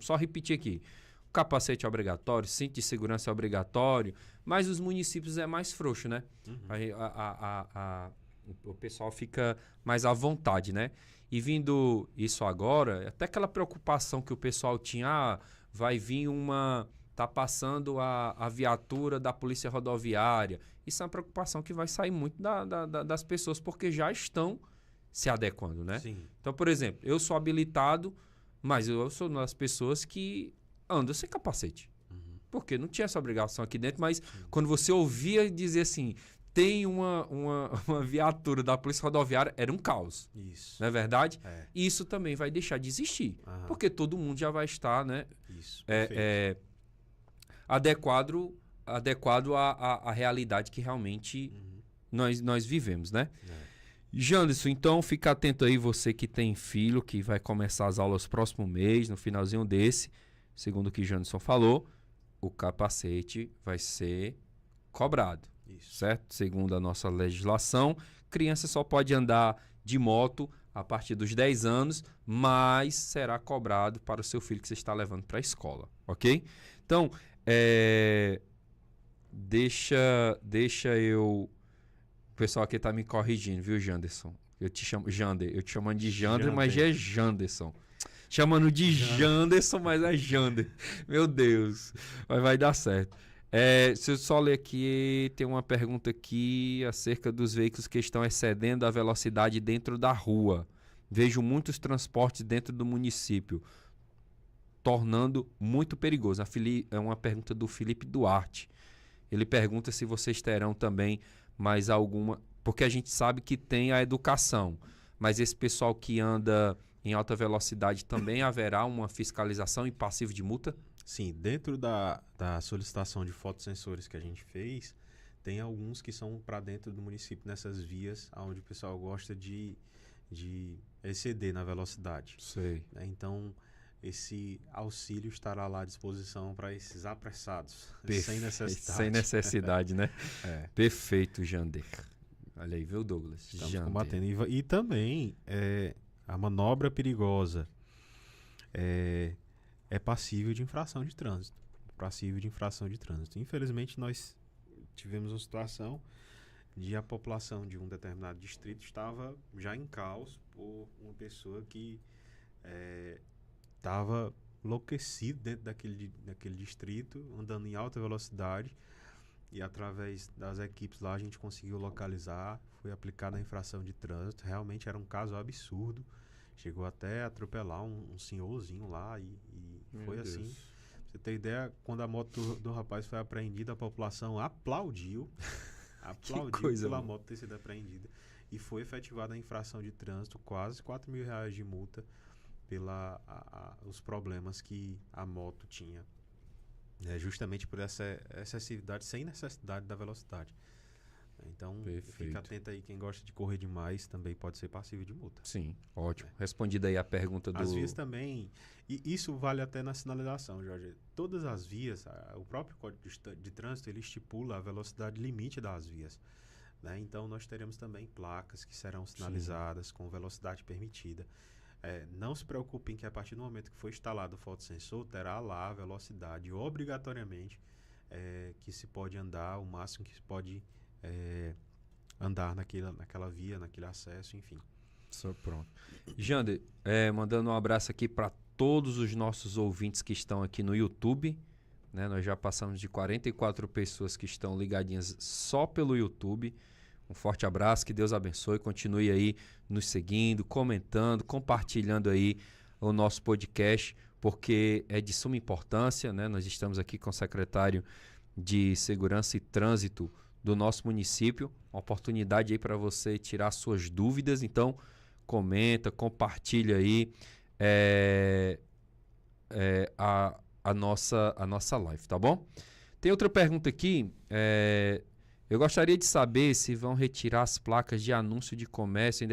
Speaker 2: só repetir aqui, o capacete é obrigatório, cinto de segurança é obrigatório, mas os municípios é mais frouxo, né? O pessoal fica mais à vontade, né? E vindo isso agora, até aquela preocupação que o pessoal tinha, vai vir tá passando a viatura da Polícia Rodoviária. Isso é uma preocupação que vai sair muito das pessoas, porque já estão se adequando, né?
Speaker 1: Sim.
Speaker 2: Então, por exemplo, eu sou habilitado, mas eu sou uma das pessoas que andam sem capacete. Porque não tinha essa obrigação aqui dentro, mas quando você ouvia dizer assim, tem uma viatura da Polícia Rodoviária, era um caos.
Speaker 1: Isso.
Speaker 2: Não é verdade?
Speaker 1: E
Speaker 2: isso também vai deixar de existir. Porque todo mundo já vai estar, né?
Speaker 1: Isso.
Speaker 2: Adequado à realidade que realmente nós vivemos, né? Janderson, então fica atento aí, você que tem filho, que vai começar as aulas próximo mês, no finalzinho desse, segundo o que Janderson falou, o capacete vai ser cobrado, certo? Segundo a nossa legislação, criança só pode andar de moto a partir dos 10 anos, mas será cobrado para o seu filho que você está levando para a escola, ok? Então, deixa eu... O pessoal aqui tá me corrigindo, viu, Janderson? Eu te chamo Jander. Eu te chamando de Jander, mas já é Janderson. Chamando de Janderson, mas é Jander. Meu Deus. Mas vai dar certo. Se eu só ler aqui, tem uma pergunta aqui acerca dos veículos que estão excedendo a velocidade dentro da rua. Vejo muitos transportes dentro do município, tornando muito perigoso. É uma pergunta do Felipe Duarte. Ele pergunta se vocês terão também mais alguma... Porque a gente sabe que tem a educação, mas esse pessoal que anda em alta velocidade também haverá uma fiscalização e passivo de multa?
Speaker 1: Sim, dentro da solicitação de fotossensores que a gente fez, tem alguns que são para dentro do município, nessas vias onde o pessoal gosta de exceder na velocidade.
Speaker 2: Sei.
Speaker 1: Então, esse auxílio estará lá à disposição para esses apressados, sem necessidade.
Speaker 2: Sem necessidade, né? Perfeito, Jander. Olha aí, viu, Douglas?
Speaker 1: Estamos combatendo. E também a manobra perigosa é passível de infração de trânsito. Infelizmente, nós tivemos uma situação de a população de um determinado distrito estava já em caos por uma pessoa que estava enlouquecido dentro daquele distrito, andando em alta velocidade, e através das equipes lá a gente conseguiu localizar, foi aplicada a infração de trânsito. Realmente era um caso absurdo, chegou até a atropelar um senhorzinho lá e foi Deus. Assim. Pra você ter ideia, quando a moto do rapaz foi apreendida, a população aplaudiu pela moto ter sido apreendida, e foi efetivada a infração de trânsito, quase R$4.000 de multa os problemas que a moto tinha, justamente por essa excessividade sem necessidade da velocidade. Então, fica atento aí, quem gosta de correr demais também pode ser passível de multa.
Speaker 2: Sim, ótimo. Respondida aí a pergunta do...
Speaker 1: As vias também, e isso vale até na sinalização, Jorge. Todas as vias, o próprio Código de Trânsito, ele estipula a velocidade limite das vias, né? Então, nós teremos também placas que serão sinalizadas com velocidade permitida. Não se preocupem que a partir do momento que for instalado o fotossensor, terá lá a velocidade obrigatoriamente que se pode andar, o máximo que se pode andar naquela via, naquele acesso, enfim.
Speaker 2: Só pronto. Jander, mandando um abraço aqui para todos os nossos ouvintes que estão aqui no YouTube, né? Nós já passamos de 44 pessoas que estão ligadinhas só pelo YouTube. Um forte abraço, que Deus abençoe, continue aí nos seguindo, comentando, compartilhando aí o nosso podcast, porque é de suma importância, né? Nós estamos aqui com o secretário de Segurança e Trânsito do nosso município, uma oportunidade aí para você tirar suas dúvidas. Então, comenta, compartilha aí a nossa live, tá bom? Tem outra pergunta aqui, eu gostaria de saber se vão retirar as placas de anúncio de comércio em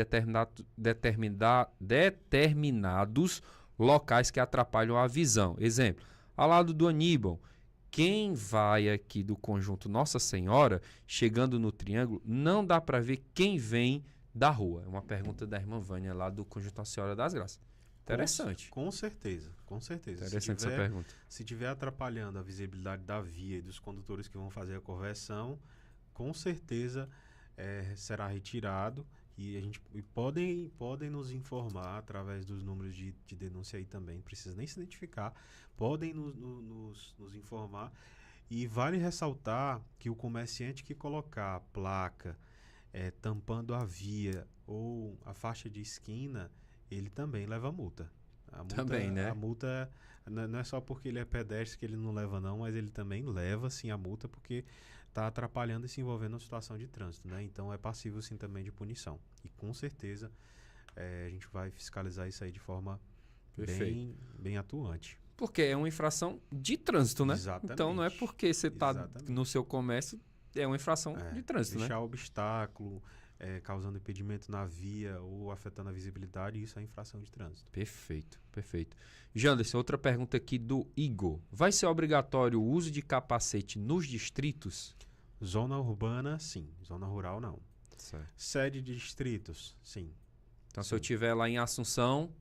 Speaker 2: determinados locais que atrapalham a visão. Exemplo, ao lado do Aníbal, quem vai aqui do conjunto Nossa Senhora, chegando no Triângulo, não dá para ver quem vem da rua. É uma pergunta da irmã Vânia lá do conjunto Nossa Senhora das Graças. Interessante.
Speaker 1: Com certeza.
Speaker 2: Interessante essa pergunta.
Speaker 1: Se estiver atrapalhando a visibilidade da via e dos condutores que vão fazer a conversão, com certeza será retirado, e podem nos informar através dos números de denúncia aí também, não precisa nem se identificar, podem nos informar. E vale ressaltar que o comerciante que colocar a placa tampando a via ou a faixa de esquina, ele também leva multa.
Speaker 2: Também, né?
Speaker 1: A multa não é só porque ele é pedestre que ele não leva não, mas ele também leva sim a multa, porque está atrapalhando e se envolvendo na situação de trânsito, né? Então é passível sim também de punição. E com certeza a gente vai fiscalizar isso aí de forma bem atuante.
Speaker 2: Porque é uma infração de trânsito, né?
Speaker 1: Exatamente.
Speaker 2: Então não é porque você está no seu comércio, é uma infração de trânsito,
Speaker 1: deixar
Speaker 2: né?
Speaker 1: obstáculo, causando impedimento na via ou afetando a visibilidade, isso é infração de trânsito.
Speaker 2: Perfeito, perfeito. Janderson, outra pergunta aqui do Igor. Vai ser obrigatório o uso de capacete nos distritos?
Speaker 1: Zona urbana, sim. Zona rural, não.
Speaker 2: Certo.
Speaker 1: Sede de distritos, sim.
Speaker 2: Então, se eu estiver lá em Assunção,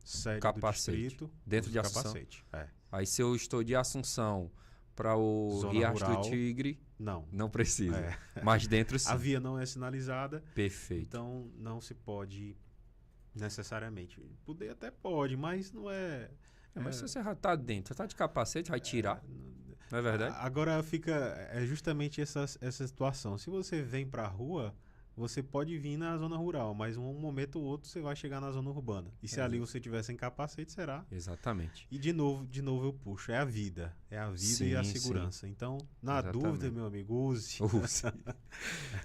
Speaker 1: Sede
Speaker 2: capacete.
Speaker 1: do distrito,
Speaker 2: Dentro
Speaker 1: uso
Speaker 2: de Assunção?
Speaker 1: capacete.
Speaker 2: Aí, se eu estou de Assunção para o
Speaker 1: Zona
Speaker 2: Riacho
Speaker 1: rural,
Speaker 2: do Tigre,
Speaker 1: não
Speaker 2: precisa.
Speaker 1: É.
Speaker 2: Mas dentro sim.
Speaker 1: A via não é sinalizada,
Speaker 2: Perfeito.
Speaker 1: então não se pode necessariamente. Poder até pode, mas não é.
Speaker 2: Mas se você já está dentro, você está de capacete, vai tirar. Não é verdade?
Speaker 1: Agora fica. É justamente essa situação. Se você vem para a rua, você pode vir na zona rural, mas um momento ou outro você vai chegar na zona urbana. E se ali você tiver sem capacete, será?
Speaker 2: Exatamente.
Speaker 1: E de novo eu puxo. É a vida. É a vida
Speaker 2: Sim,
Speaker 1: e a segurança.
Speaker 2: sim.
Speaker 1: Então, na dúvida, meu amigo, use.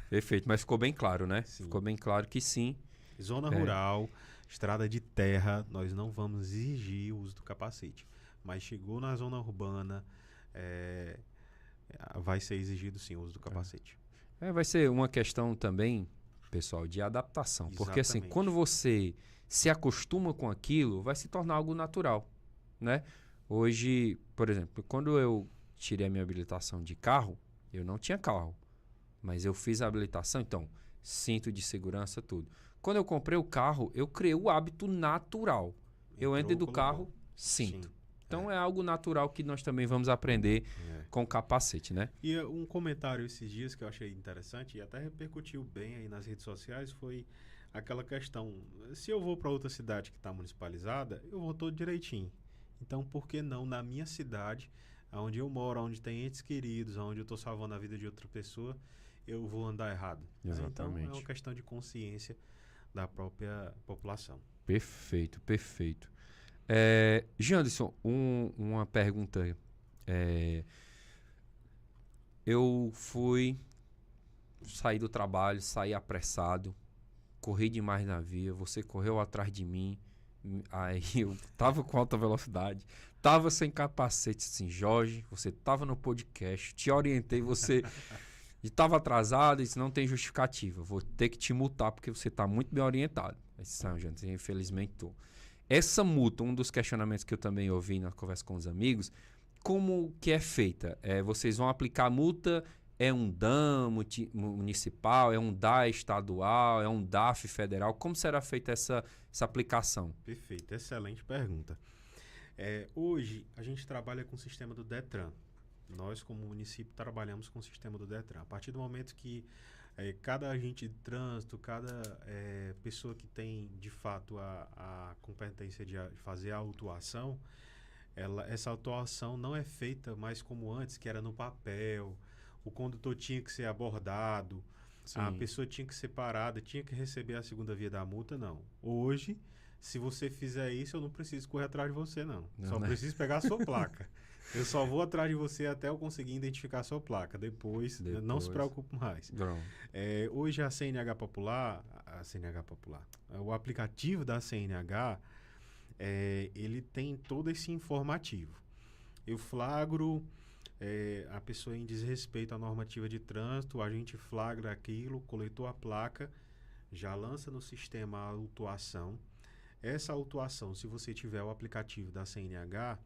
Speaker 2: Perfeito. Mas ficou bem claro, né?
Speaker 1: Sim.
Speaker 2: Ficou bem claro que sim.
Speaker 1: Zona rural, estrada de terra, nós não vamos exigir o uso do capacete. Mas chegou na zona urbana, vai ser exigido sim o uso do capacete.
Speaker 2: Vai ser uma questão também, pessoal, de adaptação.
Speaker 1: Exatamente.
Speaker 2: Porque assim, quando você se acostuma com aquilo, vai se tornar algo natural, né? Hoje, por exemplo, quando eu tirei a minha habilitação de carro, eu não tinha carro. Mas eu fiz a habilitação, então, cinto de segurança, tudo. Quando eu comprei o carro, eu criei o hábito natural. Eu entro do carro, cinto. Sim. Então é algo natural que nós também vamos aprender com o capacete, né?
Speaker 1: E um comentário esses dias que eu achei interessante e até repercutiu bem aí nas redes sociais foi aquela questão, se eu vou para outra cidade que está municipalizada, eu vou todo direitinho. Então, por que não na minha cidade, onde eu moro, onde tem entes queridos, onde eu estou salvando a vida de outra pessoa, eu vou andar errado?
Speaker 2: Exatamente.
Speaker 1: Então, é uma questão de consciência da própria população.
Speaker 2: Perfeito, perfeito. Janderson, uma pergunta. Eu saí do trabalho, saí apressado, corri demais na via, você correu atrás de mim, aí eu tava com alta velocidade, tava sem capacete, assim, Jorge, você tava no podcast, te orientei, você estava atrasado, isso não tem justificativa, vou ter que te multar porque você tá muito bem orientado. Janderson, infelizmente tô. Essa multa, um dos questionamentos que eu também ouvi na conversa com os amigos, como que é feita? Vocês vão aplicar a multa, é um DAM municipal, é um DA estadual, é um DAF federal? Como será feita essa aplicação?
Speaker 1: Perfeito, excelente pergunta. Hoje, a gente trabalha com o sistema do DETRAN. Nós, como município, trabalhamos com o sistema do DETRAN. A partir do momento que cada agente de trânsito, cada pessoa que tem, de fato, a competência de fazer a autuação, essa autuação não é feita mais como antes, que era no papel, o condutor tinha que ser abordado, sim, a pessoa tinha que ser parada, tinha que receber a segunda via da multa, não. Hoje, se você fizer isso, eu não preciso correr atrás de você, não. Só preciso pegar a sua placa. Eu só vou atrás de você até eu conseguir identificar a sua placa. Depois. Não se preocupe mais. Hoje a CNH Popular, o aplicativo da CNH, ele tem todo esse informativo. Eu flagro a pessoa em desrespeito à normativa de trânsito, a gente flagra aquilo, coletou a placa, já lança no sistema a autuação. Essa autuação, se você tiver o aplicativo da CNH,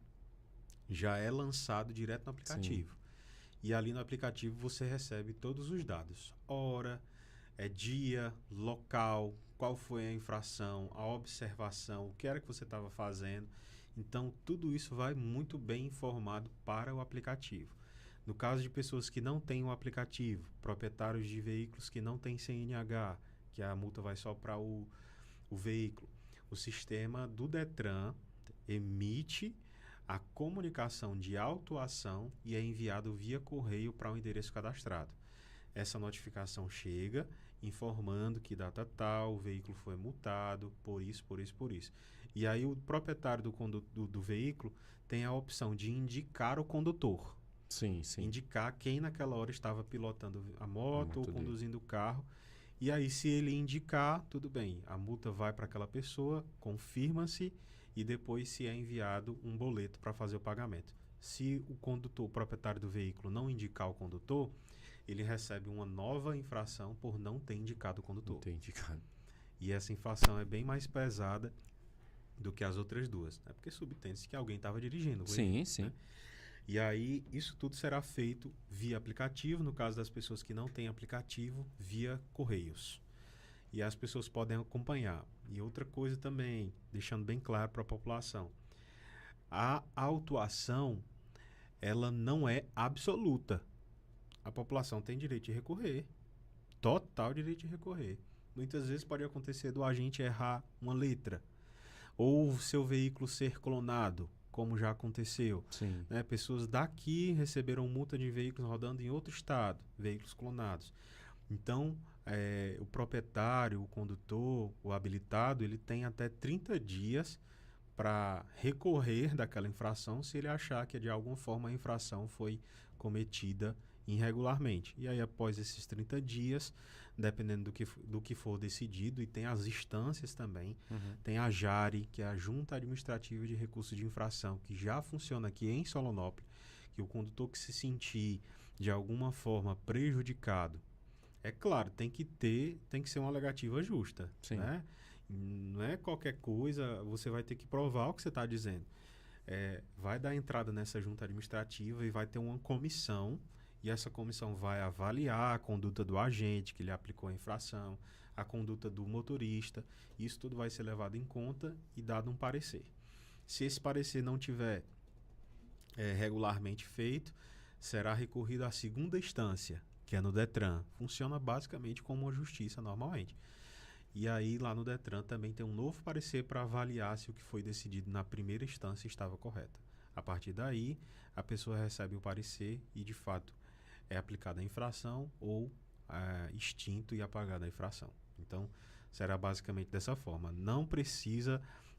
Speaker 1: já é lançado direto no aplicativo. Sim. E ali no aplicativo você recebe todos os dados. Hora, dia, local, qual foi a infração, a observação, o que era que você estava fazendo. Então, tudo isso vai muito bem informado para o aplicativo. No caso de pessoas que não têm o aplicativo, proprietários de veículos que não têm CNH, que a multa vai só para o veículo, o sistema do DETRAN emite a comunicação de autuação e é enviado via correio para o endereço cadastrado. Essa notificação chega informando que data tal, o veículo foi multado, por isso. E aí o proprietário do veículo tem a opção de indicar o condutor.
Speaker 2: Sim.
Speaker 1: Indicar quem naquela hora estava pilotando a moto ou conduzindo o carro. E aí, se ele indicar, tudo bem, a multa vai para aquela pessoa, confirma-se e depois se é enviado um boleto para fazer o pagamento. Se o proprietário do veículo não indicar o condutor, ele recebe uma nova infração por não ter indicado o condutor.
Speaker 2: Entendi, cara.
Speaker 1: E essa infração é bem mais pesada do que as outras duas, né? Porque subtende-se que alguém estava dirigindo.
Speaker 2: Sim, sim.
Speaker 1: Né? E aí, isso tudo será feito via aplicativo, no caso das pessoas que não têm aplicativo, via Correios. E as pessoas podem acompanhar. E outra coisa também, deixando bem claro para a população, a autuação, ela não é absoluta. A população tem direito de recorrer, total direito de recorrer. Muitas vezes pode acontecer do agente errar uma letra, ou seu veículo ser clonado, como já aconteceu.
Speaker 2: Sim.
Speaker 1: Né? Pessoas daqui receberam multa de veículos rodando em outro estado, veículos clonados. Então, o proprietário, o condutor, o habilitado, ele tem até 30 dias para recorrer daquela infração se ele achar que de alguma forma a infração foi cometida irregularmente. E aí, após esses 30 dias, dependendo do que for decidido, e tem as instâncias também, tem a JARE, que é a Junta Administrativa de Recursos de Infração, que já funciona aqui em Solonópolis, que o condutor que se sentir de alguma forma prejudicado, é claro, tem que ser uma alegativa justa, né? Não é qualquer coisa, você vai ter que provar o que você está dizendo. Vai dar entrada nessa junta administrativa e vai ter uma comissão, e essa comissão vai avaliar a conduta do agente que lhe aplicou a infração, a conduta do motorista. Isso tudo vai ser levado em conta e dado um parecer. Se esse parecer não tiver regularmente feito, será recorrido à segunda instância, que é no DETRAN. Funciona basicamente como uma justiça normalmente. E aí, lá no DETRAN, também tem um novo parecer para avaliar se o que foi decidido na primeira instância estava correto. A partir daí, a pessoa recebe o parecer e, de fato, é aplicada a infração ou extinto e apagada a infração. Então, será basicamente dessa forma.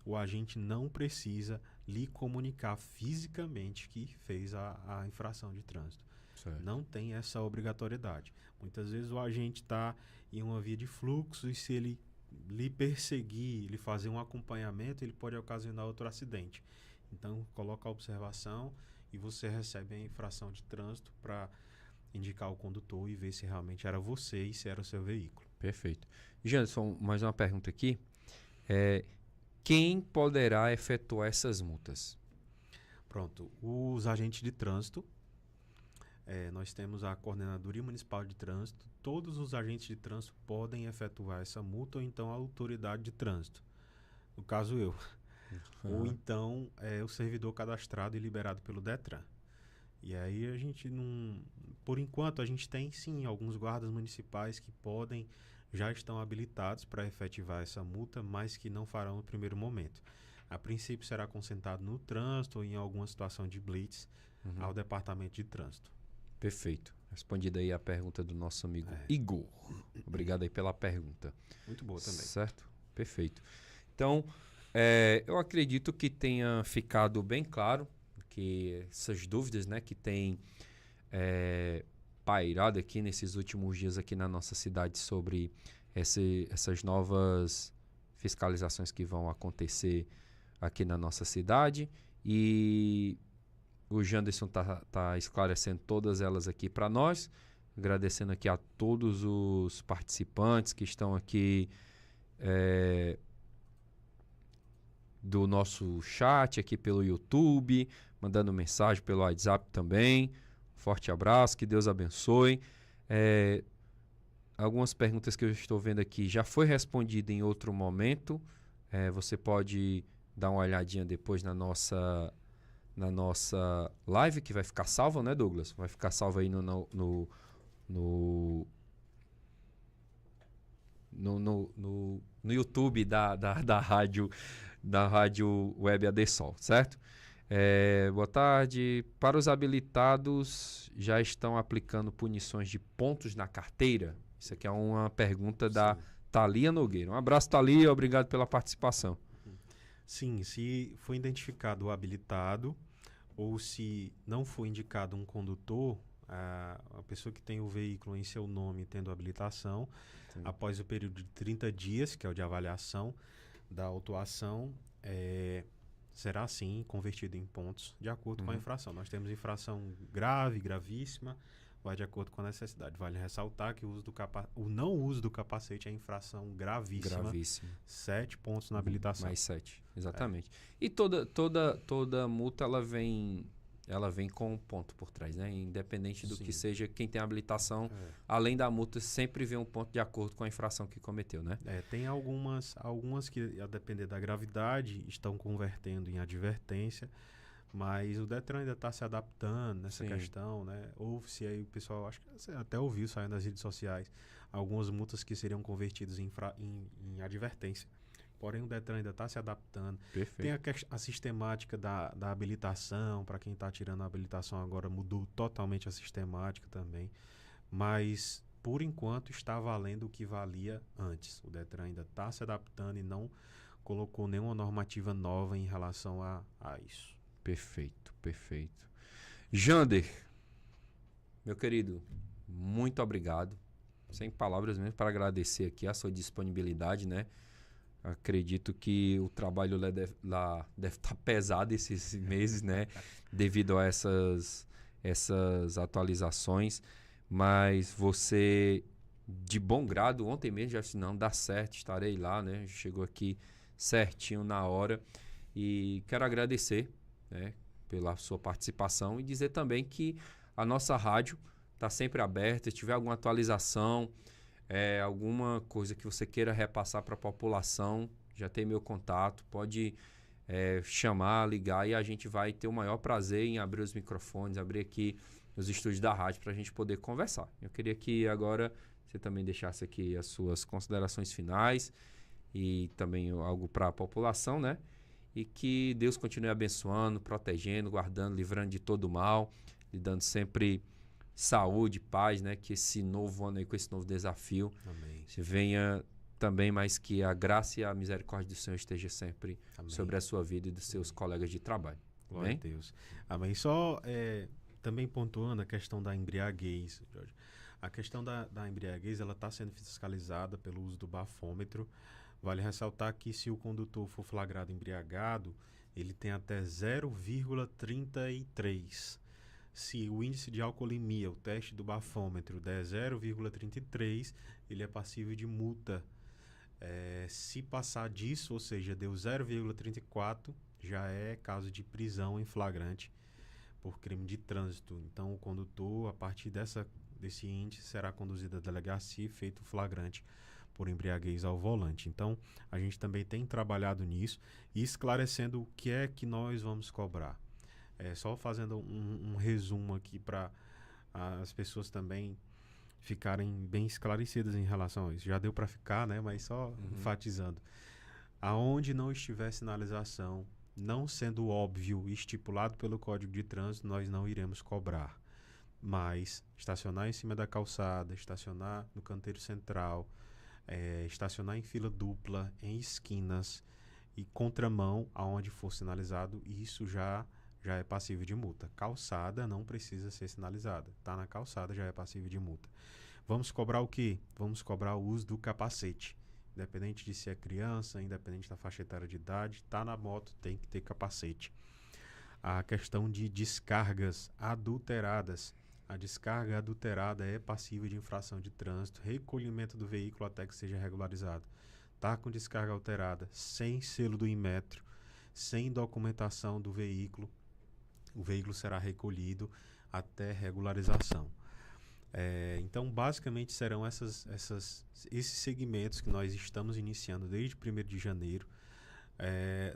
Speaker 1: O agente não precisa lhe comunicar fisicamente que fez a infração de trânsito.
Speaker 2: Certo.
Speaker 1: Não tem essa obrigatoriedade. Muitas vezes o agente está em uma via de fluxo e se ele lhe perseguir, lhe fazer um acompanhamento, ele pode ocasionar outro acidente. Então, coloca a observação e você recebe a infração de trânsito para indicar o condutor e ver se realmente era você e se era o seu veículo.
Speaker 2: Perfeito. Janderson, mais uma pergunta aqui. Quem poderá efetuar essas multas?
Speaker 1: Pronto. Os agentes de trânsito, nós temos a Coordenadoria Municipal de Trânsito. Todos os agentes de trânsito podem efetuar essa multa, ou então a autoridade de trânsito. No caso, eu. Ou então o servidor cadastrado e liberado pelo DETRAN. E aí a gente não... Por enquanto, a gente tem sim alguns guardas municipais que já estão habilitados para efetivar essa multa, mas que não farão no primeiro momento. A princípio será concentrado no trânsito ou em alguma situação de blitz ao departamento de trânsito.
Speaker 2: Perfeito. Respondida aí a pergunta do nosso amigo Igor. Obrigado aí pela pergunta.
Speaker 1: Muito boa também.
Speaker 2: Certo? Perfeito. Então, eu acredito que tenha ficado bem claro que essas dúvidas, né, que tem pairado aqui nesses últimos dias aqui na nossa cidade sobre essas novas fiscalizações que vão acontecer aqui na nossa cidade, e o Janderson tá esclarecendo todas elas aqui para nós, agradecendo aqui a todos os participantes que estão aqui do nosso chat aqui pelo YouTube, mandando mensagem pelo WhatsApp também. Forte abraço, que Deus abençoe. Algumas perguntas que eu estou vendo aqui já foi respondida em outro momento. Você pode dar uma olhadinha depois na nossa live, que vai ficar salva, né, Douglas? Vai ficar salva aí no YouTube da rádio Web AD Sol, certo? Boa tarde. Para os habilitados, já estão aplicando punições de pontos na carteira? Isso aqui é uma pergunta da Thalia Nogueira. Um abraço, Thalia. Obrigado pela participação.
Speaker 1: Sim, se foi identificado o habilitado ou se não foi indicado um condutor, a pessoa que tem o veículo em seu nome tendo habilitação, após o período de 30 dias, que é o de avaliação da autuação, será sim convertido em pontos de acordo com a infração. Nós temos infração grave, gravíssima, vai de acordo com a necessidade. Vale ressaltar que o não uso do capacete é infração gravíssima.
Speaker 2: Gravíssimo.
Speaker 1: 7 pontos na habilitação.
Speaker 2: Mais 7, exatamente. E toda multa, ela vem com um ponto por trás, né? Independente do
Speaker 1: Sim.
Speaker 2: que seja, quem tem habilitação, além da multa, sempre vem um ponto de acordo com a infração que cometeu, né?
Speaker 1: Tem algumas que, a depender da gravidade, estão convertendo em advertência, mas o Detran ainda está se adaptando nessa questão, né? Ouve-se aí, o pessoal, acho que você até ouviu, saindo nas redes sociais, algumas multas que seriam convertidas em advertência. Porém, o Detran ainda está se adaptando.
Speaker 2: Perfeito.
Speaker 1: Tem a sistemática da habilitação. Para quem está tirando a habilitação agora, mudou totalmente a sistemática também. Mas, por enquanto, está valendo o que valia antes. O Detran ainda está se adaptando e não colocou nenhuma normativa nova em relação a isso.
Speaker 2: Perfeito, perfeito. Jander, meu querido, muito obrigado. Sem palavras mesmo para agradecer aqui a sua disponibilidade, né? Acredito que o trabalho lá deve estar pesado esses meses, né? Devido a essas atualizações. Mas você, de bom grado, ontem mesmo já disse, não, dá certo, estarei lá, né? Chegou aqui certinho na hora. E quero agradecer, né, pela sua participação e dizer também que a nossa rádio está sempre aberta. Se tiver alguma atualização, alguma coisa que você queira repassar para a população, já tem meu contato, pode chamar, ligar e a gente vai ter o maior prazer em abrir os microfones, abrir aqui os estúdios da rádio para a gente poder conversar. Eu queria que agora você também deixasse aqui as suas considerações finais e também algo para a população, né? E que Deus continue abençoando, protegendo, guardando, livrando de todo mal, lhe dando sempre saúde, paz, né? Que esse novo ano aí, com esse novo desafio,
Speaker 1: Amém.
Speaker 2: se venha também, mas que a graça e a misericórdia do Senhor esteja sempre sobre a sua vida e dos seus colegas de trabalho.
Speaker 1: Glória a Deus. Amém. Só também pontuando a questão da embriaguez, Jorge. A questão da embriaguez, ela está sendo fiscalizada pelo uso do bafômetro. Vale ressaltar que se o condutor for flagrado embriagado, ele tem até 0,33. Se o índice de alcoolemia, o teste do bafômetro, der 0,33, ele é passível de multa. Se passar disso, ou seja, deu 0,34, já é caso de prisão em flagrante por crime de trânsito. Então, o condutor, a partir desse índice, será conduzido à delegacia e feito flagrante por embriaguez ao volante. Então, a gente também tem trabalhado nisso e esclarecendo o que é que nós vamos cobrar. Só fazendo um resumo aqui para as pessoas também ficarem bem esclarecidas em relação a isso. Já deu para ficar, né? Mas só enfatizando. Aonde não estiver sinalização, não sendo óbvio e estipulado pelo Código de Trânsito, nós não iremos cobrar. Mas estacionar em cima da calçada, estacionar no canteiro central, estacionar em fila dupla, em esquinas e contramão, aonde for sinalizado, isso já é passível de multa. Calçada não precisa ser sinalizada. Está na calçada, já é passível de multa. Vamos cobrar o quê? Vamos cobrar o uso do capacete. Independente de se é criança, independente da faixa etária de idade, está na moto, tem que ter capacete. A questão de descargas adulteradas. A descarga adulterada é passível de infração de trânsito, recolhimento do veículo até que seja regularizado. Está com descarga alterada, sem selo do Inmetro, sem documentação do veículo, o veículo será recolhido até regularização. Então, basicamente, serão esses segmentos que nós estamos iniciando desde 1º de janeiro,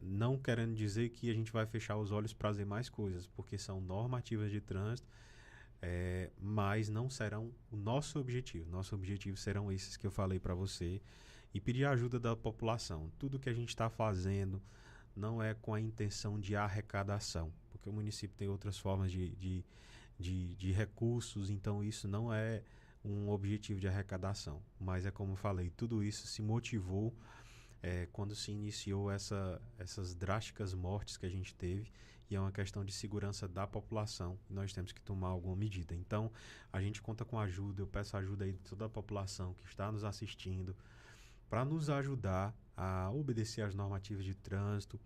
Speaker 1: não querendo dizer que a gente vai fechar os olhos para fazer mais coisas, porque são normativas de trânsito, mas não serão o nosso objetivo. Nosso objetivo serão esses que eu falei para você e pedir a ajuda da população. Tudo que a gente está fazendo não é com a intenção de arrecadação, porque o município tem outras formas de recursos, então isso não é um objetivo de arrecadação. Mas é como eu falei, tudo isso se motivou quando se iniciou essas drásticas mortes que a gente teve, e é uma questão de segurança da população, e nós temos que tomar alguma medida. Então, a gente conta com ajuda, eu peço ajuda aí de toda a população que está nos assistindo, para nos ajudar a obedecer às normativas de trânsito.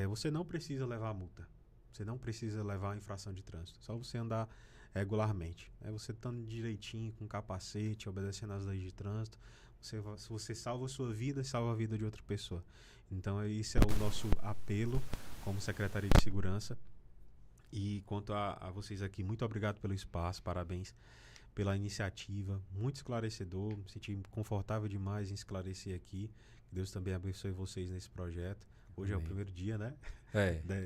Speaker 1: Você não precisa levar a multa, você não precisa levar a infração de trânsito, só você andar regularmente. Você estando direitinho, com capacete, obedecendo às leis de trânsito, você salva a sua vida e salva a vida de outra pessoa. Então, esse é o nosso apelo como Secretaria de Segurança. E quanto a vocês aqui, muito obrigado pelo espaço, parabéns pela iniciativa, muito esclarecedor, me senti confortável demais em esclarecer aqui. Que Deus também abençoe vocês nesse projeto. Hoje
Speaker 2: Amém.
Speaker 1: É o primeiro dia, né?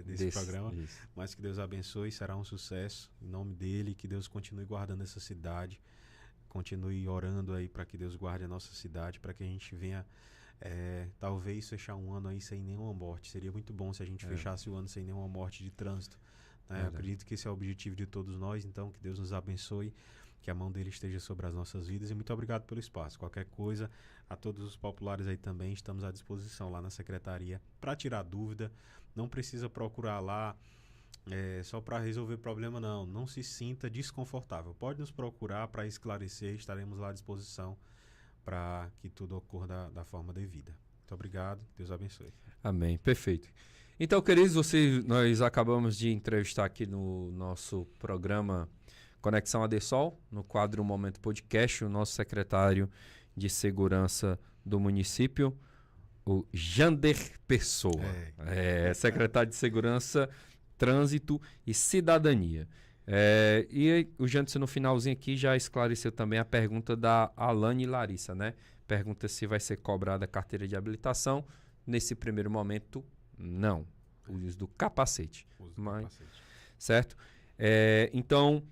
Speaker 1: Desse programa. Isso. Mas que Deus abençoe, será um sucesso. Em nome dele, que Deus continue guardando essa cidade. Continue orando aí para que Deus guarde a nossa cidade, para que a gente venha, talvez, fechar um ano aí sem nenhuma morte. Seria muito bom se a gente fechasse o ano sem nenhuma morte de trânsito. Acredito que esse é o objetivo de todos nós, então que Deus nos abençoe, que a mão dele esteja sobre as nossas vidas, e muito obrigado pelo espaço. Qualquer coisa, a todos os populares aí também, estamos à disposição lá na secretaria para tirar dúvida. Não precisa procurar lá só para resolver problema, não se sinta desconfortável, pode nos procurar para esclarecer, estaremos lá à disposição para que tudo ocorra da forma devida. Muito obrigado, Deus abençoe.
Speaker 2: Amém, perfeito. Então, queridos, nós acabamos de entrevistar aqui no nosso programa Conexão ADESOL, no quadro Momento Podcast, o nosso secretário de Segurança do município, o Jander Pessoa, secretário de Segurança, Trânsito e Cidadania. E o Janderson, no finalzinho aqui, já esclareceu também a pergunta da Alane Larissa, né? Pergunta se vai ser cobrada a carteira de habilitação. Nesse primeiro momento, não. O uso do capacete. Certo? Então,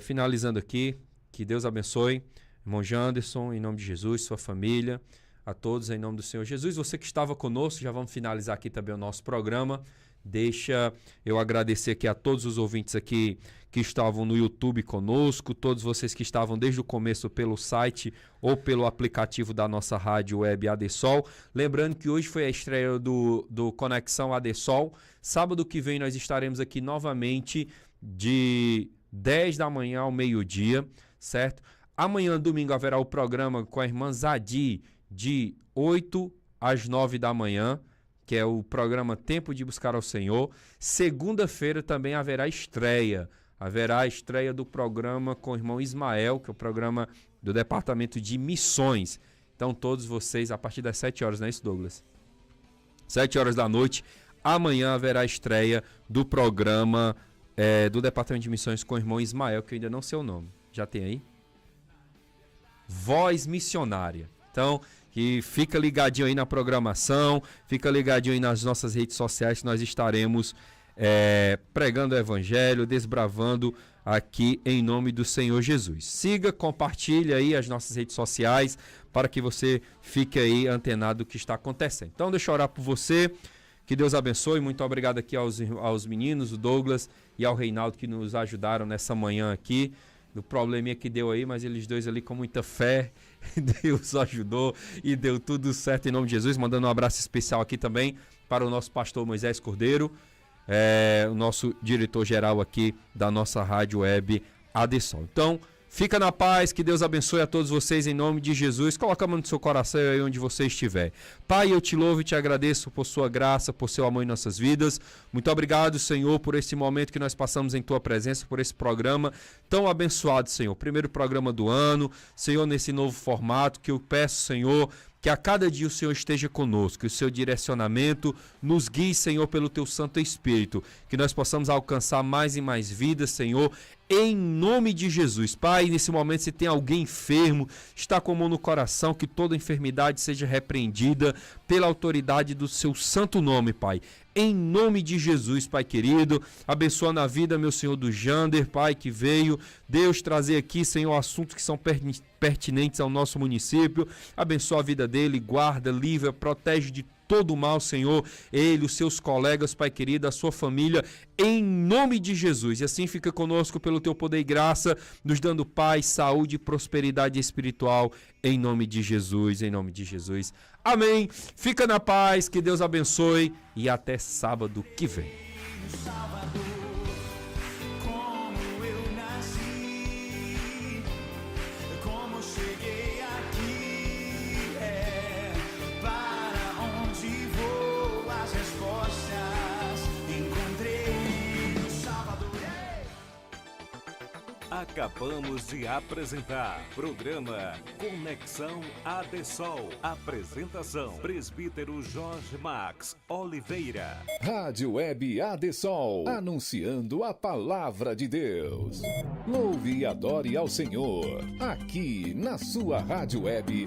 Speaker 2: finalizando aqui, que Deus abençoe, irmão Janderson, em nome de Jesus, sua família, a todos em nome do Senhor Jesus. Você que estava conosco, já vamos finalizar aqui também o nosso programa. Deixa eu agradecer aqui a todos os ouvintes aqui que estavam no YouTube conosco, todos vocês que estavam desde o começo pelo site ou pelo aplicativo da nossa rádio web ADESOL. Lembrando que hoje foi a estreia do Conexão ADESOL. Sábado que vem nós estaremos aqui novamente de 10 da manhã ao meio-dia, certo? Amanhã, domingo, haverá o programa com a irmã Zadi de 8 às 9 da manhã, que é o programa Tempo de Buscar ao Senhor. Segunda-feira também haverá estreia. Haverá a estreia do programa com o irmão Ismael, que é o programa do Departamento de Missões. Então, todos vocês, a partir das 7 horas, não é isso, Douglas? 7 horas da noite, amanhã haverá a estreia do programa do Departamento de Missões com o irmão Ismael, que eu ainda não sei o nome. Já tem aí? Voz Missionária. Então, que fica ligadinho aí na programação, fica ligadinho aí nas nossas redes sociais, que nós estaremos pregando o Evangelho, desbravando aqui em nome do Senhor Jesus. Siga, compartilhe aí as nossas redes sociais para que você fique aí antenado do que está acontecendo. Então, deixa eu orar por você, que Deus abençoe. Muito obrigado aqui aos meninos, o Douglas e ao Reinaldo, que nos ajudaram nessa manhã aqui. Do probleminha que deu aí, mas eles dois ali com muita fé, Deus ajudou e deu tudo certo em nome de Jesus. Mandando um abraço especial aqui também para o nosso pastor Moisés Cordeiro, o nosso diretor-geral aqui da nossa rádio web ADESOL. Então, fica na paz, que Deus abençoe a todos vocês em nome de Jesus. Coloca a mão no seu coração aí onde você estiver. Pai, eu te louvo e te agradeço por sua graça, por seu amor em nossas vidas. Muito obrigado, Senhor, por esse momento que nós passamos em tua presença, por esse programa tão abençoado, Senhor. Primeiro programa do ano, Senhor, nesse novo formato, que eu peço, Senhor, que a cada dia o Senhor esteja conosco, que o seu direcionamento nos guie, Senhor, pelo teu Santo Espírito, que nós possamos alcançar mais e mais vidas, Senhor, em nome de Jesus. Pai, nesse momento, se tem alguém enfermo, está com a mão no coração, que toda enfermidade seja repreendida pela autoridade do seu santo nome, Pai. Em nome de Jesus, Pai querido, abençoa na vida, meu Senhor, do Jander, Pai, que veio, Deus, trazer aqui, Senhor, assuntos que são pertinentes ao nosso município. Abençoa a vida dele, guarda, livra, protege de todo o mal, Senhor, ele, os seus colegas, Pai querido, a sua família, em nome de Jesus. E assim fica conosco pelo teu poder e graça, nos dando paz, saúde e prosperidade espiritual, em nome de Jesus, em nome de Jesus. Amém. Fica na paz, que Deus abençoe e até sábado que vem.
Speaker 3: Acabamos de apresentar programa Conexão ADSol. Apresentação Presbítero Jorge Max Oliveira.
Speaker 4: Rádio Web ADSol, anunciando a palavra de Deus. Louve e adore ao Senhor, aqui na sua Rádio Web